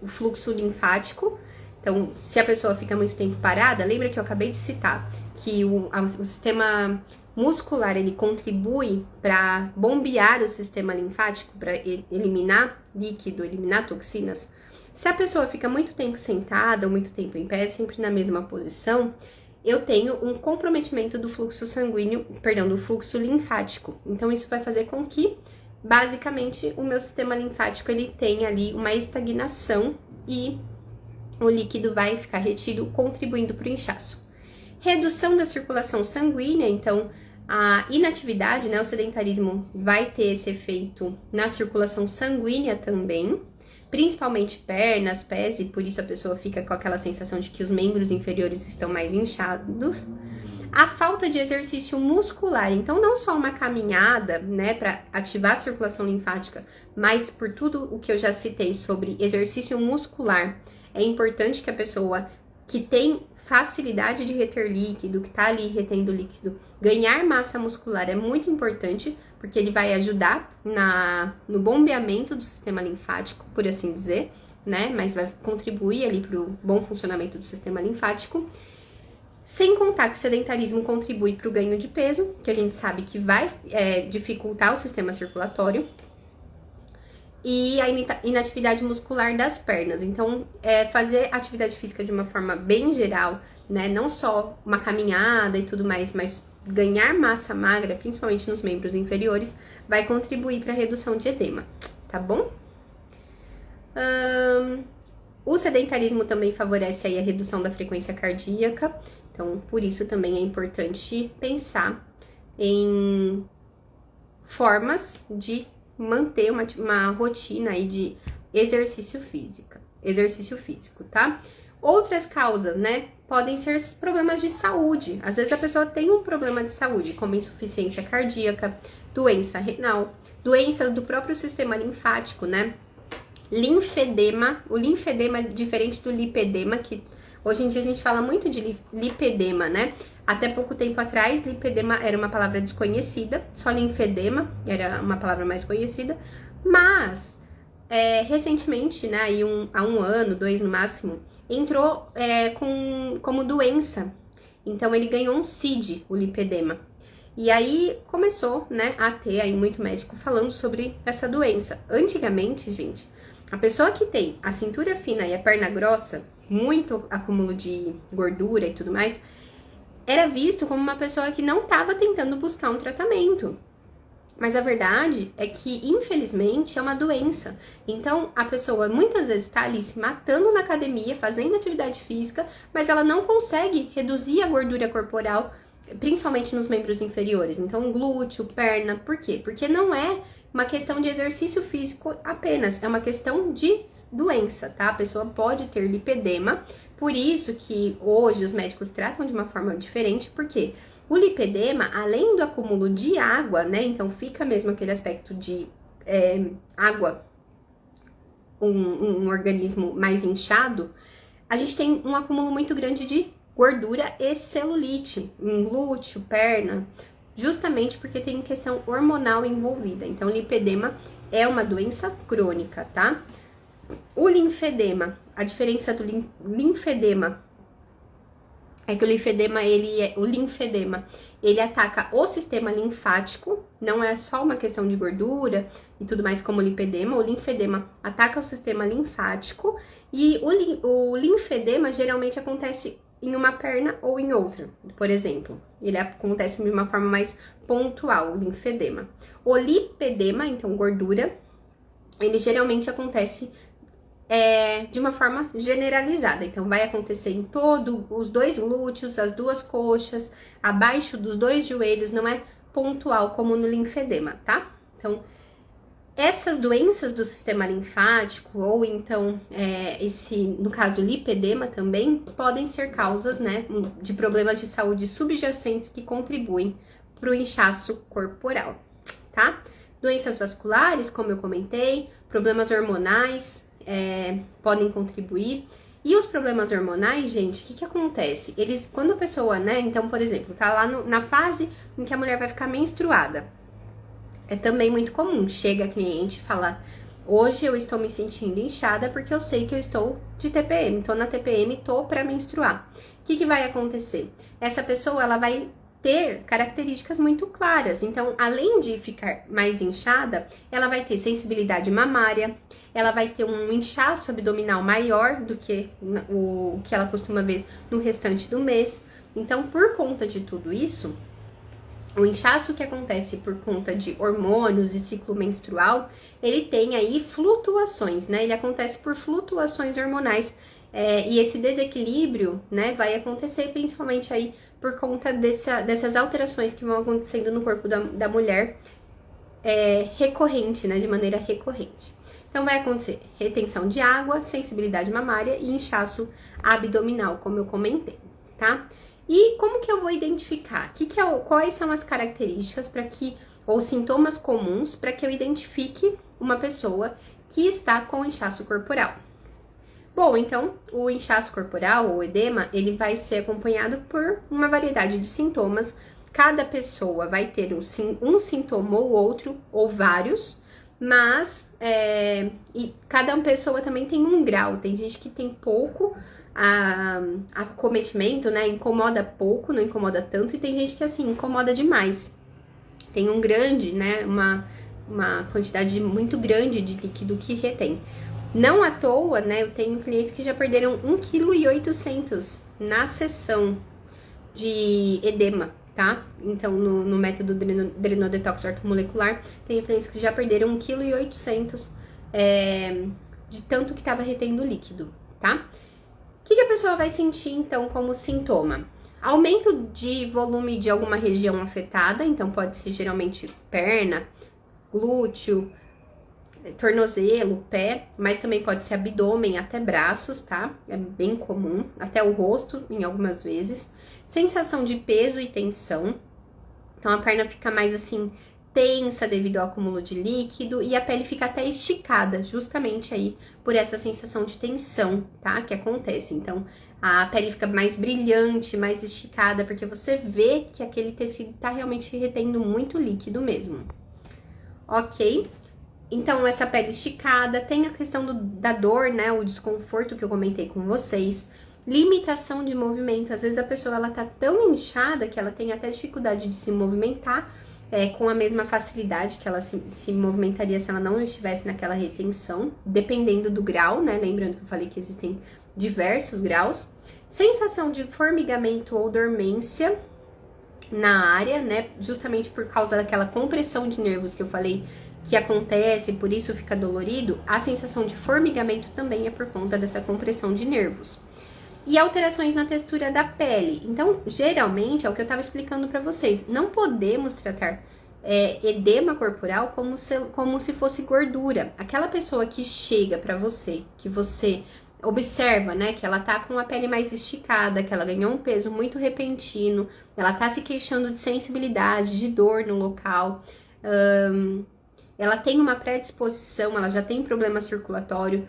fluxo linfático. Então, se a pessoa fica muito tempo parada, lembra que eu acabei de citar que o sistema muscular, ele contribui para bombear o sistema linfático, para eliminar líquido, eliminar toxinas. Se a pessoa fica muito tempo sentada ou muito tempo em pé, sempre na mesma posição, eu tenho um comprometimento do fluxo sanguíneo, perdão, do fluxo linfático. Então, isso vai fazer com que, basicamente, o meu sistema linfático, ele tenha ali uma estagnação e o líquido vai ficar retido, contribuindo para o inchaço. Redução da circulação sanguínea, então, a inatividade, né, o sedentarismo vai ter esse efeito na circulação sanguínea também, principalmente pernas, pés, e por isso a pessoa fica com aquela sensação de que os membros inferiores estão mais inchados. A falta de exercício muscular, então não só uma caminhada, né, para ativar a circulação linfática, mas por tudo o que eu já citei sobre exercício muscular, é importante que a pessoa que tem facilidade de reter líquido, que tá ali retendo líquido, ganhar massa muscular é muito importante, porque ele vai ajudar no bombeamento do sistema linfático, por assim dizer, né? Mas vai contribuir ali para o bom funcionamento do sistema linfático. Sem contar que o sedentarismo contribui para o ganho de peso, que a gente sabe que vai dificultar o sistema circulatório. E a inatividade muscular das pernas. Então, fazer atividade física de uma forma bem geral, né? Não só uma caminhada e tudo mais, mas ganhar massa magra, principalmente nos membros inferiores, vai contribuir para a redução de edema, tá bom? O sedentarismo também favorece aí a redução da frequência cardíaca. Então, por isso também é importante pensar em formas de manter uma rotina aí de exercício físico, tá? Outras causas, né, podem ser problemas de saúde. Às vezes a pessoa tem um problema de saúde, como insuficiência cardíaca, doença renal, doenças do próprio sistema linfático, né? Linfedema, o linfedema é diferente do lipedema, que hoje em dia a gente fala muito de lipedema, né? Até pouco tempo atrás, lipedema era uma palavra desconhecida, só linfedema era uma palavra mais conhecida, mas recentemente, né, aí há um ano, 2 no máximo, entrou como doença. Então ele ganhou um CID, o lipedema. E aí começou, né, a ter aí muito médico falando sobre essa doença. Antigamente, gente, a pessoa que tem a cintura fina e a perna grossa, muito acúmulo de gordura e tudo mais, era visto como uma pessoa que não estava tentando buscar um tratamento. Mas a verdade é que, infelizmente, é uma doença. Então, a pessoa muitas vezes está ali se matando na academia, fazendo atividade física, mas ela não consegue reduzir a gordura corporal, principalmente nos membros inferiores. Então, glúteo, perna, por quê? Porque não é uma questão de exercício físico apenas, é uma questão de doença, tá? A pessoa pode ter lipedema, por isso que hoje os médicos tratam de uma forma diferente, porque o lipedema, além do acúmulo de água, né? Então fica mesmo aquele aspecto de água, um organismo mais inchado, a gente tem um acúmulo muito grande de gordura e celulite em glúteo, perna, justamente porque tem questão hormonal envolvida. Então, lipedema é uma doença crônica, tá? O linfedema, a diferença do linfedema é que o linfedema, ele ataca o sistema linfático, não é só uma questão de gordura e tudo mais como o lipedema. O linfedema ataca o sistema linfático e o linfedema geralmente acontece em uma perna ou em outra, por exemplo. Ele acontece de uma forma mais pontual, o linfedema. O lipedema, então gordura, ele geralmente acontece de uma forma generalizada. Então, vai acontecer em todos os 2 glúteos, as 2 coxas, abaixo dos 2 joelhos, não é pontual, como no linfedema, tá? Então, essas doenças do sistema linfático, ou então, no caso, lipedema também, podem ser causas, né, de problemas de saúde subjacentes que contribuem para o inchaço corporal, tá? Doenças vasculares, como eu comentei, problemas hormonais podem contribuir. E os problemas hormonais, gente, o que acontece? Quando a pessoa, né, então, por exemplo, tá lá na fase em que a mulher vai ficar menstruada, é também muito comum. Chega a cliente e fala, hoje eu estou me sentindo inchada porque eu sei que eu estou de TPM, tô na TPM, tô para menstruar. O que vai acontecer? Essa pessoa, ela vai ter características muito claras. Então, além de ficar mais inchada, ela vai ter sensibilidade mamária, ela vai ter um inchaço abdominal maior do que o que ela costuma ver no restante do mês. Então, por conta de tudo isso, o inchaço que acontece por conta de hormônios e ciclo menstrual, ele tem aí flutuações, né? Ele acontece por flutuações hormonais. E esse desequilíbrio, né, vai acontecer principalmente aí por conta dessas alterações que vão acontecendo no corpo da mulher recorrente, né, de maneira recorrente. Então, vai acontecer retenção de água, sensibilidade mamária e inchaço abdominal, como eu comentei, tá? E como que eu vou identificar? Quais são as características ou sintomas comuns para que eu identifique uma pessoa que está com inchaço corporal? Bom, então, o inchaço corporal, ou edema, ele vai ser acompanhado por uma variedade de sintomas. Cada pessoa vai ter um sintoma ou outro, ou vários, mas e cada pessoa também tem um grau. Tem gente que tem pouco acometimento, né? Incomoda pouco, não incomoda tanto, e tem gente que, assim, incomoda demais. Tem um grande, né? Uma quantidade muito grande de líquido que retém. Não à toa, né, eu tenho clientes que já perderam 1,8 kg na sessão de edema, tá? Então, no método drenodetox ortomolecular, tenho clientes que já perderam 1,8 kg de tanto que estava retendo líquido, tá? O que a pessoa vai sentir, então, como sintoma? Aumento de volume de alguma região afetada, então pode ser geralmente perna, glúteo, tornozelo, pé, mas também pode ser abdômen, até braços, tá? É bem comum, até o rosto, em algumas vezes. Sensação de peso e tensão. Então, a perna fica mais, assim, tensa devido ao acúmulo de líquido e a pele fica até esticada, justamente aí por essa sensação de tensão, tá? Que acontece. Então, a pele fica mais brilhante, mais esticada, porque você vê que aquele tecido tá realmente retendo muito líquido mesmo. Ok? Então, essa pele esticada, tem a questão da dor, né, o desconforto que eu comentei com vocês, limitação de movimento. Às vezes a pessoa, ela tá tão inchada que ela tem até dificuldade de se movimentar com a mesma facilidade que ela se movimentaria se ela não estivesse naquela retenção, dependendo do grau, né, lembrando que eu falei que existem diversos graus. Sensação de formigamento ou dormência na área, né, justamente por causa daquela compressão de nervos que eu falei que acontece, por isso fica dolorido. A sensação de formigamento também é por conta dessa compressão de nervos. E alterações na textura da pele. Então, geralmente, é o que eu estava explicando para vocês, não podemos tratar edema corporal como se fosse gordura. Aquela pessoa que chega para você, que você observa, né, que ela tá com a pele mais esticada, que ela ganhou um peso muito repentino, ela tá se queixando de sensibilidade, de dor no local, ela tem uma predisposição, ela já tem problema circulatório,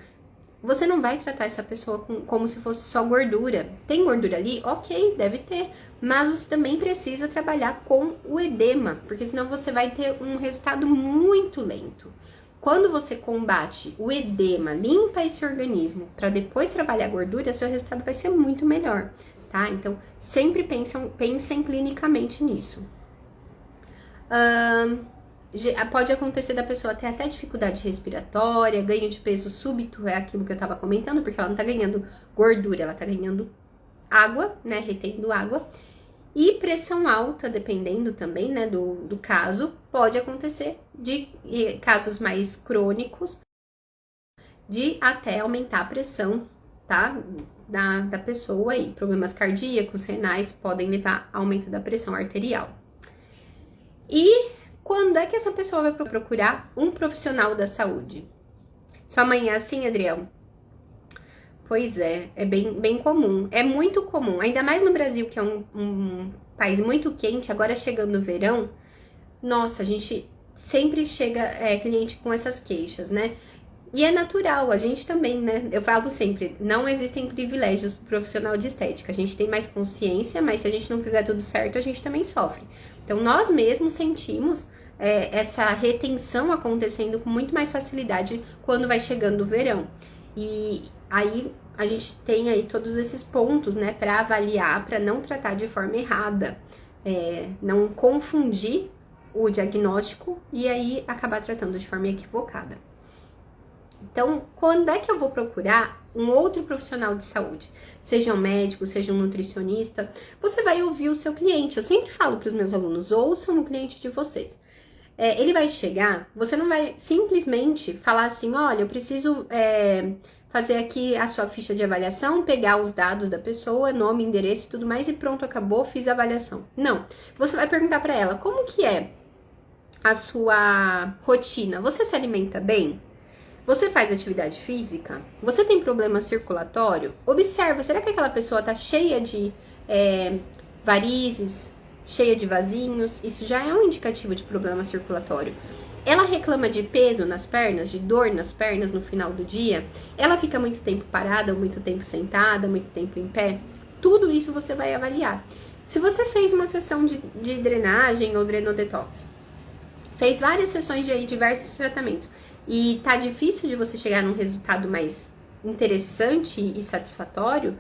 você não vai tratar essa pessoa como se fosse só gordura. Tem gordura ali? Ok, deve ter. Mas você também precisa trabalhar com o edema, porque senão você vai ter um resultado muito lento. Quando você combate o edema, limpa esse organismo para depois trabalhar a gordura, seu resultado vai ser muito melhor, tá? Então, sempre pensem clinicamente nisso. Pode acontecer da pessoa ter até dificuldade respiratória, ganho de peso súbito, é aquilo que eu tava comentando, porque ela não tá ganhando gordura, ela tá ganhando água, né, retendo água. E pressão alta, dependendo também, né, do caso, pode acontecer de casos mais crônicos, de até aumentar a pressão, tá, da pessoa aí. Problemas cardíacos, renais, podem levar a aumento da pressão arterial. E quando é que essa pessoa vai procurar um profissional da saúde? Sua mãe é assim, Adriel? Pois é bem comum. É muito comum, ainda mais no Brasil, que é um país muito quente, agora chegando o verão. Nossa, a gente sempre chega cliente com essas queixas, né? E é natural, a gente também, né? Eu falo sempre, não existem privilégios pro profissional de estética. A gente tem mais consciência, mas se a gente não fizer tudo certo, a gente também sofre. Então, nós mesmos sentimos essa retenção acontecendo com muito mais facilidade quando vai chegando o verão. E aí, a gente tem aí todos esses pontos, né, para avaliar, para não tratar de forma errada, não confundir o diagnóstico e aí acabar tratando de forma equivocada. Então, quando é que eu vou procurar um outro profissional de saúde? Seja um médico, seja um nutricionista, você vai ouvir o seu cliente. Eu sempre falo para os meus alunos, ouçam o cliente de vocês. Ele vai chegar, você não vai simplesmente falar assim, olha, eu preciso fazer aqui a sua ficha de avaliação, pegar os dados da pessoa, nome, endereço e tudo mais, e pronto, acabou, fiz a avaliação. Não, você vai perguntar para ela, como que é a sua rotina? Você se alimenta bem? Você faz atividade física? Você tem problema circulatório? Observa, será que aquela pessoa tá cheia de varizes, cheia de vasinhos? Isso já é um indicativo de problema circulatório. Ela reclama de peso nas pernas, de dor nas pernas no final do dia? Ela fica muito tempo parada, muito tempo sentada, muito tempo em pé? Tudo isso você vai avaliar. Se você fez uma sessão de drenagem ou drenodetox, fez várias sessões de diversos tratamentos, e tá difícil de você chegar num resultado mais interessante e satisfatório,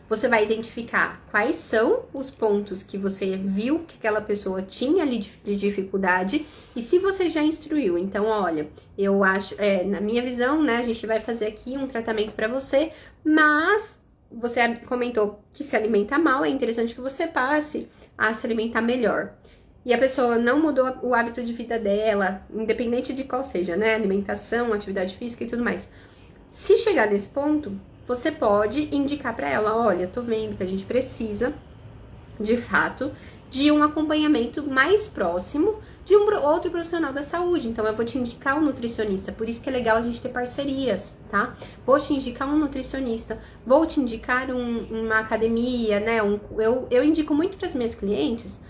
você vai identificar quais são os pontos que você viu que aquela pessoa tinha ali de dificuldade e se você já instruiu. Então, olha, eu acho, na minha visão, né, a gente vai fazer aqui um tratamento para você, mas você comentou que se alimenta mal, é interessante que você passe a se alimentar melhor. E a pessoa não mudou o hábito de vida dela, independente de qual seja, né? Alimentação, atividade física e tudo mais. Se chegar nesse ponto, você pode indicar para ela, olha, tô vendo que a gente precisa, de fato, de um acompanhamento mais próximo de um outro profissional da saúde. Então, eu vou te indicar um nutricionista. Por isso que é legal a gente ter parcerias, tá? Vou te indicar um nutricionista, vou te indicar uma academia, né? Eu indico muito para as minhas clientes,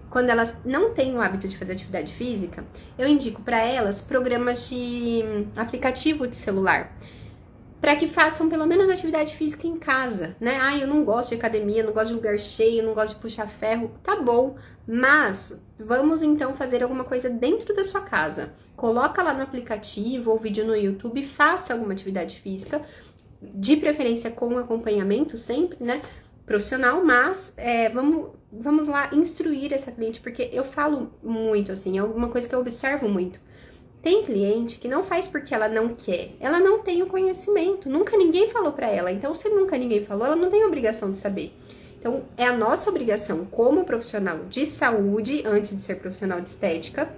quando elas não têm o hábito de fazer atividade física, eu indico para elas programas de aplicativo de celular, para que façam pelo menos atividade física em casa, né? Ah, eu não gosto de academia, não gosto de lugar cheio, não gosto de puxar ferro, tá bom, mas vamos então fazer alguma coisa dentro da sua casa. Coloca lá no aplicativo ou vídeo no YouTube, faça alguma atividade física, de preferência com acompanhamento sempre, né? Profissional, mas vamos lá instruir essa cliente, porque eu falo muito assim, é alguma coisa que eu observo muito. Tem cliente que não faz porque ela não quer, ela não tem o conhecimento, nunca ninguém falou pra ela, então se nunca ninguém falou, ela não tem obrigação de saber. Então, é a nossa obrigação como profissional de saúde, antes de ser profissional de estética,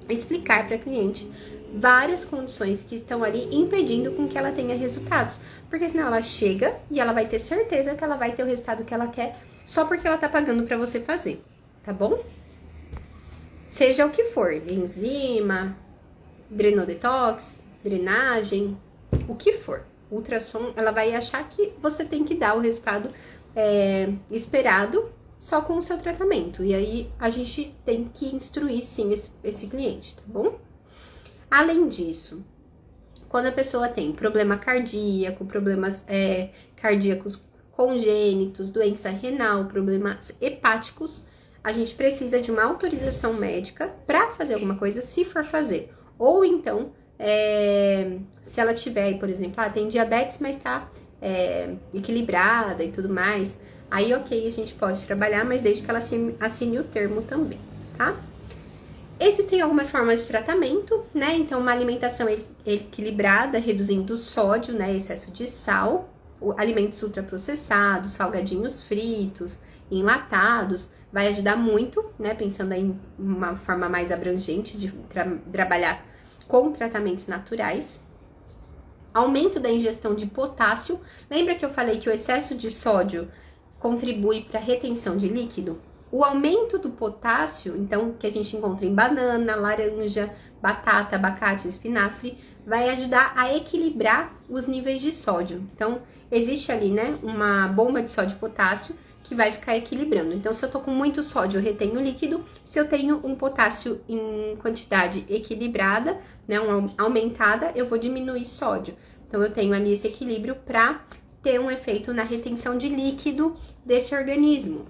explicar pra cliente várias condições que estão ali impedindo com que ela tenha resultados. Porque senão ela chega e ela vai ter certeza que ela vai ter o resultado que ela quer só porque ela tá pagando pra você fazer, tá bom? Seja o que for, enzima, drenodetox, drenagem, o que for. Ultrassom, ela vai achar que você tem que dar o resultado esperado só com o seu tratamento. E aí, a gente tem que instruir, sim, esse cliente, tá bom? Além disso, quando a pessoa tem problema cardíaco, problemas cardíacos congênitos, doença renal, problemas hepáticos, a gente precisa de uma autorização médica para fazer alguma coisa, se for fazer. Ou então, se ela tiver, por exemplo, tem diabetes, mas tá equilibrada e tudo mais, aí ok, a gente pode trabalhar, mas desde que ela assine o termo também, tá? Existem algumas formas de tratamento, né? Então, uma alimentação equilibrada, reduzindo o sódio, né? Excesso de sal, alimentos ultraprocessados, salgadinhos fritos, enlatados, vai ajudar muito, né? Pensando em uma forma mais abrangente de trabalhar com tratamentos naturais. Aumento da ingestão de potássio. Lembra que eu falei que o excesso de sódio contribui para a retenção de líquido? O aumento do potássio, então, que a gente encontra em banana, laranja, batata, abacate, espinafre, vai ajudar a equilibrar os níveis de sódio. Então, existe ali, né, uma bomba de sódio e potássio que vai ficar equilibrando. Então, se eu tô com muito sódio, eu retenho líquido. Se eu tenho um potássio em quantidade equilibrada, né, aumentada, eu vou diminuir sódio. Então, eu tenho ali esse equilíbrio para ter um efeito na retenção de líquido desse organismo.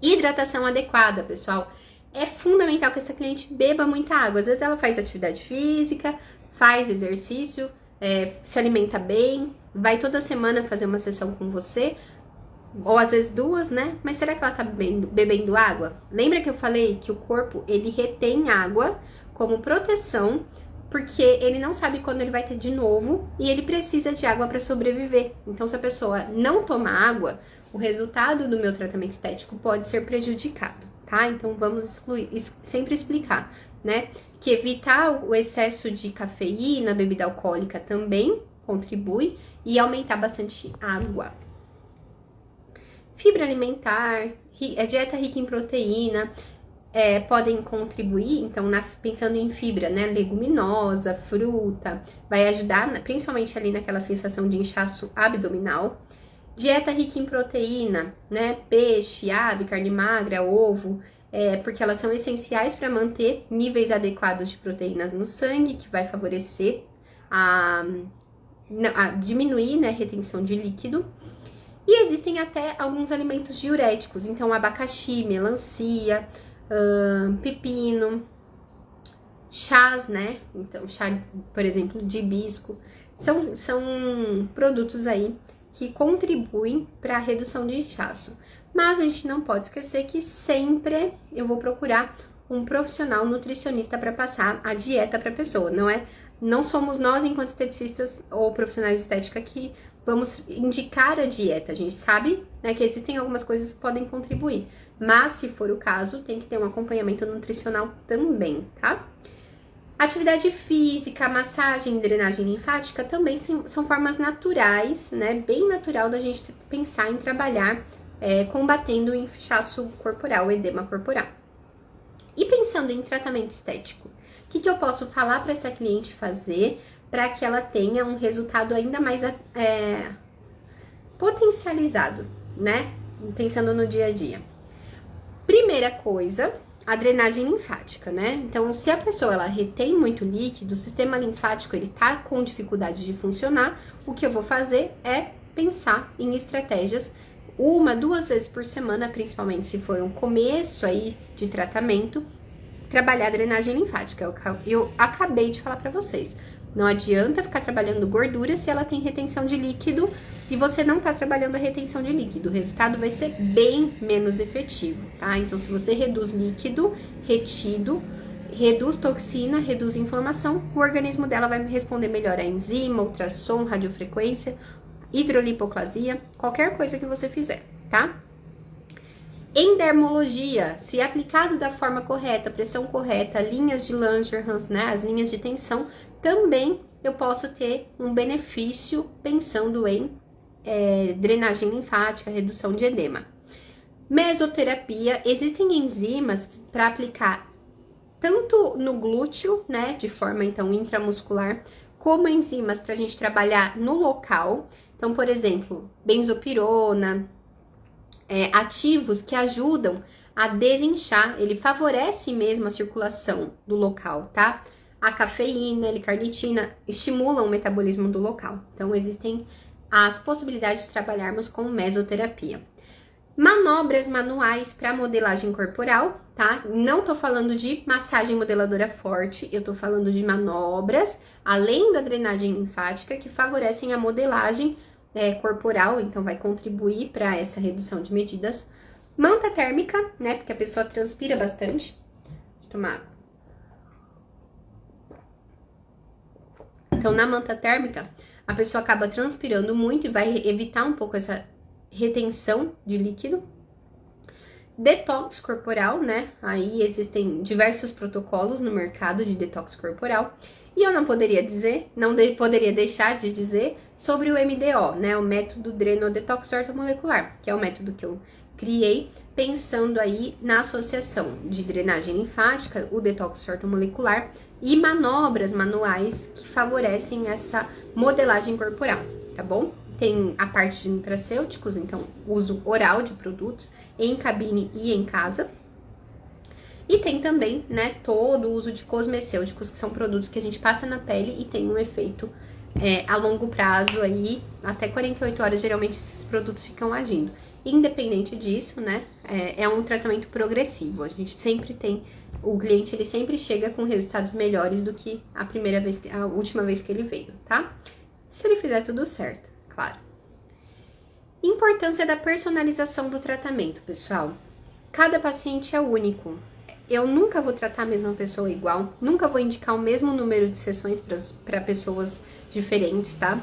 Hidratação adequada, pessoal. É fundamental que essa cliente beba muita água. Às vezes ela faz atividade física, faz exercício, se alimenta bem, vai toda semana fazer uma sessão com você, ou às vezes duas, né? Mas será que ela tá bebendo água? Lembra que eu falei que o corpo, ele retém água como proteção, porque ele não sabe quando ele vai ter de novo e ele precisa de água para sobreviver. Então, se a pessoa não toma água, o resultado do meu tratamento estético pode ser prejudicado, tá? Então, vamos sempre explicar, né? Que evitar o excesso de cafeína, bebida alcoólica também contribui e aumentar bastante água. Fibra alimentar, dieta rica em proteína, podem contribuir, então, pensando em fibra, né, leguminosa, fruta, vai ajudar, principalmente ali naquela sensação de inchaço abdominal. Dieta rica em proteína, né, peixe, ave, carne magra, ovo, porque elas são essenciais para manter níveis adequados de proteínas no sangue, que vai favorecer a diminuir, né, a retenção de líquido. E existem até alguns alimentos diuréticos, então abacaxi, melancia, pepino, chás, né? Então, chá, por exemplo, de hibisco, são produtos aí que contribuem para a redução de inchaço. Mas a gente não pode esquecer que sempre eu vou procurar um profissional nutricionista para passar a dieta para a pessoa, não somos nós, enquanto esteticistas ou profissionais de estética, que vamos indicar a dieta. A gente sabe, né, que existem algumas coisas que podem contribuir, mas se for o caso, tem que ter um acompanhamento nutricional também, tá? Atividade física, massagem, drenagem linfática também são formas naturais, né, bem natural da gente pensar em trabalhar combatendo o inchaço corporal, o edema corporal. E pensando em tratamento estético, o que eu posso falar para essa cliente fazer para que ela tenha um resultado ainda mais potencializado, né? Pensando no dia a dia. Primeira coisa, a drenagem linfática, né? Então, se a pessoa ela retém muito líquido, o sistema linfático ele tá com dificuldade de funcionar, o que eu vou fazer é pensar em estratégias 1-2 vezes por semana, principalmente se for um começo aí de tratamento, trabalhar a drenagem linfática. Eu acabei de falar para vocês. Não adianta ficar trabalhando gordura se ela tem retenção de líquido e você não tá trabalhando a retenção de líquido. O resultado vai ser bem menos efetivo, tá? Então, se você reduz líquido retido, reduz toxina, reduz inflamação, o organismo dela vai responder melhor a enzima, ultrassom, radiofrequência, hidrolipoclasia, qualquer coisa que você fizer, tá? Endermologia, se aplicado da forma correta, pressão correta, linhas de Langerhans, né, as linhas de tensão, também eu posso ter um benefício pensando em drenagem linfática, redução de edema. Mesoterapia, existem enzimas para aplicar tanto no glúteo, né, de forma então intramuscular, como enzimas para a gente trabalhar no local. Então, por exemplo, benzopirona, ativos que ajudam a desinchar, ele favorece mesmo a circulação do local, tá? A cafeína, a L-carnitina estimulam o metabolismo do local. Então, existem as possibilidades de trabalharmos com mesoterapia. Manobras manuais para modelagem corporal, tá? Não tô falando de massagem modeladora forte, eu tô falando de manobras, além da drenagem linfática, que favorecem a modelagem corporal, então vai contribuir para essa redução de medidas. Manta térmica, né? Porque a pessoa transpira bastante. Deixa eu tomar água. Então, na manta térmica, a pessoa acaba transpirando muito e vai evitar um pouco essa retenção de líquido. Detox corporal, né? Aí existem diversos protocolos no mercado de detox corporal. E eu não poderia deixar de dizer sobre o MDO, né? O método Drenodetox ortomolecular, que é o método que eu criei pensando aí na associação de drenagem linfática, o detox ortomolecular e manobras manuais que favorecem essa modelagem corporal, tá bom? Tem a parte de nutracêuticos, então uso oral de produtos em cabine e em casa. E tem também, né, todo o uso de cosmecêuticos, que são produtos que a gente passa na pele e tem um efeito a longo prazo aí, até 48 horas, geralmente esses produtos ficam agindo. Independente disso, né, é um tratamento progressivo. A gente sempre tem, o cliente ele sempre chega com resultados melhores do que a última vez que ele veio, tá? Se ele fizer tudo certo, claro. Importância da personalização do tratamento, pessoal. Cada paciente é único. Eu nunca vou tratar a mesma pessoa igual, nunca vou indicar o mesmo número de sessões para pessoas diferentes, tá?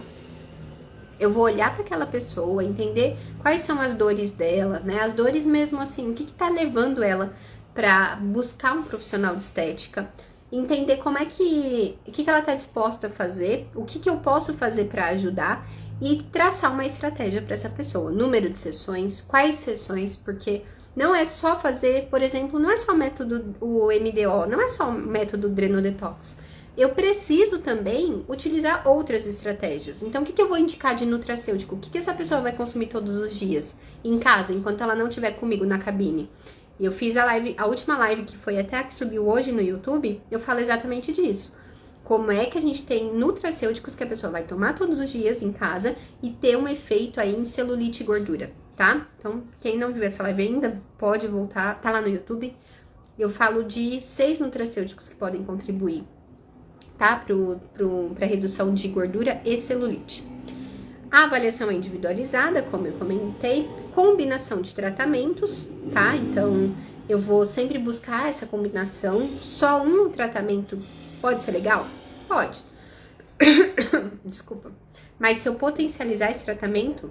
Eu vou olhar para aquela pessoa, entender quais são as dores dela, né? As dores mesmo assim, o que tá levando ela para buscar um profissional de estética, entender como é que ela tá disposta a fazer, o que eu posso fazer para ajudar e traçar uma estratégia para essa pessoa. Número de sessões, quais sessões, porque não é só fazer, por exemplo, não é só o método o MDO, não é só o método Drenodetox. Eu preciso também utilizar outras estratégias. Então, o que eu vou indicar de nutracêutico? O que essa pessoa vai consumir todos os dias em casa, enquanto ela não estiver comigo na cabine? Eu fiz a última live, que foi até a que subiu hoje no YouTube, eu falo exatamente disso. Como é que a gente tem nutracêuticos que a pessoa vai tomar todos os dias em casa e ter um efeito aí em celulite e gordura, tá? Então, quem não viu essa live ainda, pode voltar, tá lá no YouTube. Eu falo de 6 nutracêuticos que podem contribuir, tá? Para redução de gordura e celulite. A avaliação é individualizada, como eu comentei, combinação de tratamentos, tá? Então, eu vou sempre buscar essa combinação. Só um tratamento pode ser legal? Pode. Desculpa. Mas se eu potencializar esse tratamento,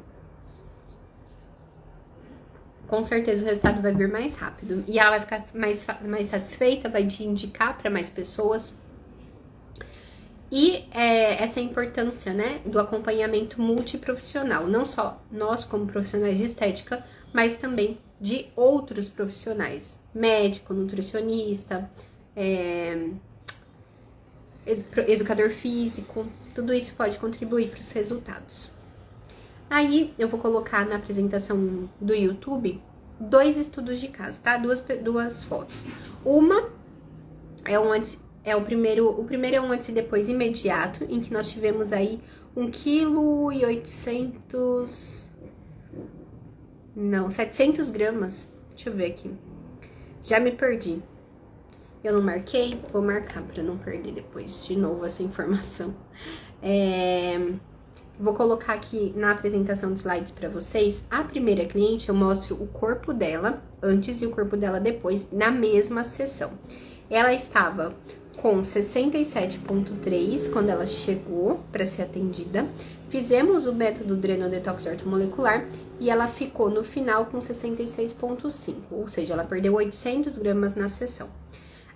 com certeza o resultado vai vir mais rápido. E ela vai ficar mais satisfeita, vai te indicar para mais pessoas. E essa importância, né, do acompanhamento multiprofissional, não só nós como profissionais de estética, mas também de outros profissionais, médico, nutricionista, educador físico, tudo isso pode contribuir para os resultados. Aí eu vou colocar na apresentação do YouTube 2 estudos de caso, tá? Duas fotos. Uma é o primeiro é um antes e depois imediato, em que nós tivemos aí 1,8 kg, 700 gramas, deixa eu ver aqui, já me perdi, eu não marquei, vou marcar para não perder depois de novo essa informação. Vou colocar aqui na apresentação de slides para vocês. A primeira cliente, eu mostro o corpo dela antes e o corpo dela depois, na mesma sessão. Ela estava com 67,3 quando ela chegou para ser atendida. Fizemos o método Drenodetox ortomolecular e ela ficou no final com 66,5, ou seja, ela perdeu 800 gramas na sessão.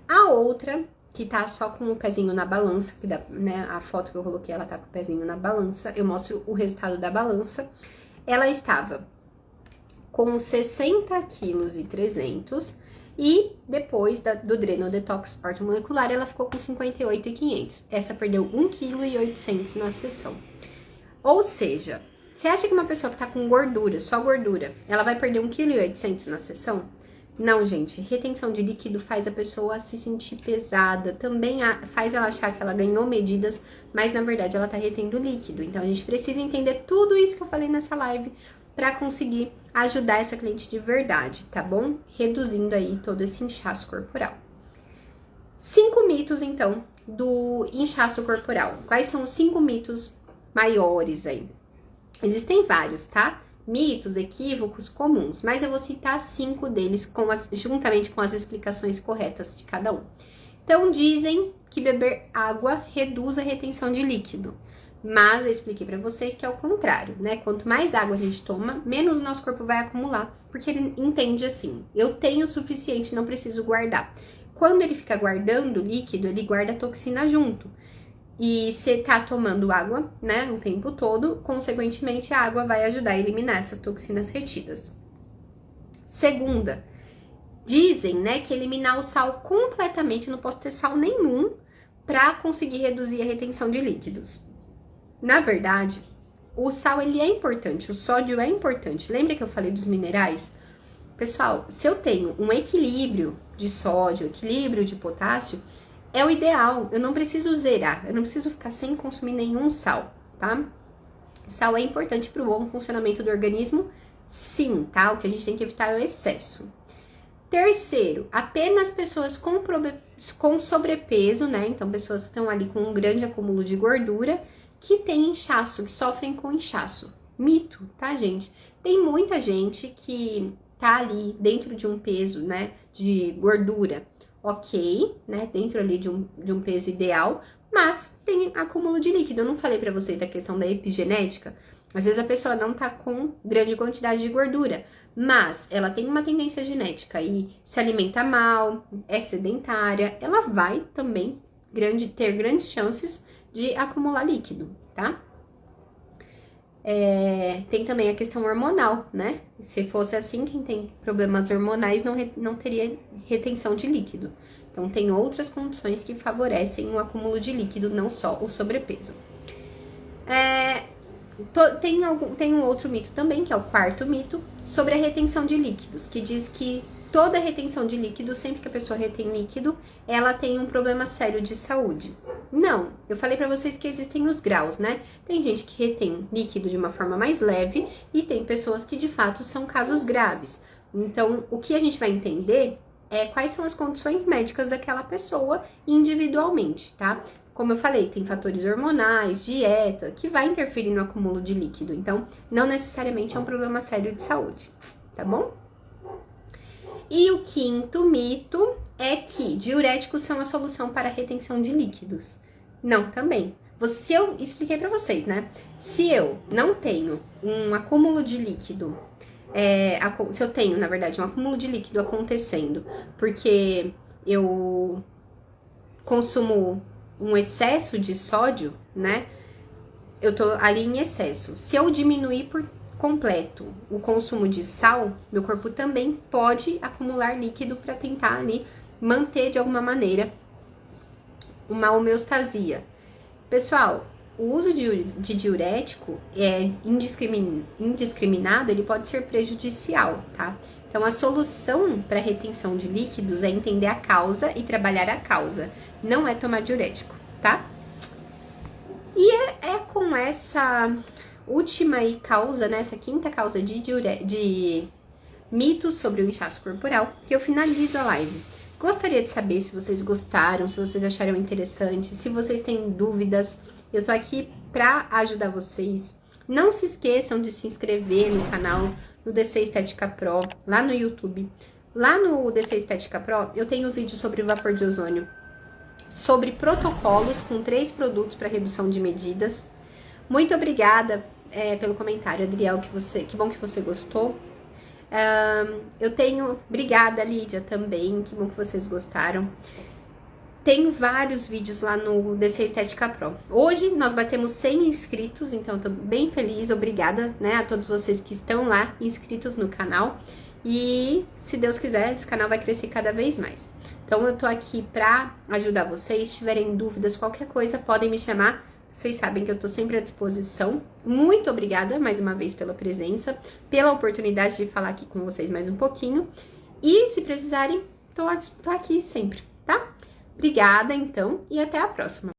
A outra, que tá só com o pezinho na balança, que dá, né, a foto que eu coloquei, ela tá com o pezinho na balança, eu mostro o resultado da balança. Ela estava com 60,3 kg e depois do Drenodetox ortomolecular, ela ficou com 58,500. Essa perdeu 1,8 kg na sessão. Ou seja, você acha que uma pessoa que tá com gordura, só gordura, ela vai perder 1,8 kg na sessão? Não, gente, retenção de líquido faz a pessoa se sentir pesada, também faz ela achar que ela ganhou medidas, mas na verdade ela tá retendo líquido. Então a gente precisa entender tudo isso que eu falei nessa live para conseguir ajudar essa cliente de verdade, tá bom? Reduzindo aí todo esse inchaço corporal. 5 mitos, então, do inchaço corporal. Quais são os 5 mitos maiores aí? Existem vários, tá? Mitos, equívocos comuns, mas eu vou citar 5 deles juntamente com as explicações corretas de cada um. Então, dizem que beber água reduz a retenção de líquido, mas eu expliquei para vocês que é o contrário, né? Quanto mais água a gente toma, menos o nosso corpo vai acumular, porque ele entende assim, eu tenho o suficiente, não preciso guardar. Quando ele fica guardando líquido, ele guarda a toxina junto. E se tá tomando água, né, o tempo todo, consequentemente a água vai ajudar a eliminar essas toxinas retidas. Segunda, dizem, né, que eliminar o sal completamente, não posso ter sal nenhum para conseguir reduzir a retenção de líquidos. Na verdade, o sal ele é importante, o sódio é importante. Lembra que eu falei dos minerais? Pessoal, se eu tenho um equilíbrio de sódio, equilíbrio de potássio, é o ideal. Eu não preciso zerar, eu não preciso ficar sem consumir nenhum sal, tá? O sal é importante para o bom funcionamento do organismo, sim, tá? O que a gente tem que evitar é o excesso. Terceiro, apenas pessoas com sobrepeso, né? Então, pessoas que estão ali com um grande acúmulo de gordura, que tem inchaço, que sofrem com inchaço. Mito, tá, gente? Tem muita gente que tá ali dentro de um peso, né, de gordura, ok, né, dentro ali de um peso ideal, mas tem acúmulo de líquido. Eu não falei pra vocês da questão da epigenética? Às vezes a pessoa não tá com grande quantidade de gordura, mas ela tem uma tendência genética e se alimenta mal, é sedentária, ela vai também ter grandes chances de acumular líquido, tá? Tem também a questão hormonal, né? Se fosse assim, quem tem problemas hormonais não teria retenção de líquido. Então, tem outras condições que favorecem o acúmulo de líquido, não só o sobrepeso. Tem um outro mito também, que é o quarto mito, sobre a retenção de líquidos, que diz que toda retenção de líquido, sempre que a pessoa retém líquido, ela tem um problema sério de saúde. Não, eu falei pra vocês que existem os graus, né? Tem gente que retém líquido de uma forma mais leve e tem pessoas que de fato são casos graves. Então, o que a gente vai entender é quais são as condições médicas daquela pessoa individualmente, tá? Como eu falei, tem fatores hormonais, dieta, que vai interferir no acúmulo de líquido. Então, não necessariamente é um problema sério de saúde, tá bom? E o quinto mito é que diuréticos são a solução para a retenção de líquidos. Não, também. Se eu expliquei para vocês, né? Se eu não tenho um acúmulo de líquido, se eu tenho, na verdade, um acúmulo de líquido acontecendo porque eu consumo um excesso de sódio, né? Eu tô ali em excesso. Se eu diminuir por completo o consumo de sal, meu corpo também pode acumular líquido para tentar ali manter de alguma maneira uma homeostasia. Pessoal, o uso de diurético indiscriminado, ele pode ser prejudicial, tá? Então, a solução para retenção de líquidos é entender a causa e trabalhar a causa, não é tomar diurético, tá? E é com essa última causa, né, essa quinta causa de mitos sobre o inchaço corporal, que eu finalizo a live. Gostaria de saber se vocês gostaram, se vocês acharam interessante, se vocês têm dúvidas. Eu tô aqui pra ajudar vocês. Não se esqueçam de se inscrever no canal do DC Estética Pro, lá no YouTube. Lá no DC Estética Pro, eu tenho vídeo sobre vapor de ozônio, sobre protocolos com 3 produtos para redução de medidas. Muito obrigada pelo comentário, Adriel, que bom que você gostou. Obrigada, Lídia, também, que bom que vocês gostaram. Tenho vários vídeos lá no DC Estética Pro. Hoje nós batemos 100 inscritos, então eu tô bem feliz, obrigada, né, a todos vocês que estão lá inscritos no canal. E, se Deus quiser, esse canal vai crescer cada vez mais. Então, eu tô aqui pra ajudar vocês. Se tiverem dúvidas, qualquer coisa, podem me chamar. Vocês sabem que eu tô sempre à disposição. Muito obrigada, mais uma vez, pela presença, pela oportunidade de falar aqui com vocês mais um pouquinho. E, se precisarem, tô aqui sempre, tá? Obrigada, então, e até a próxima.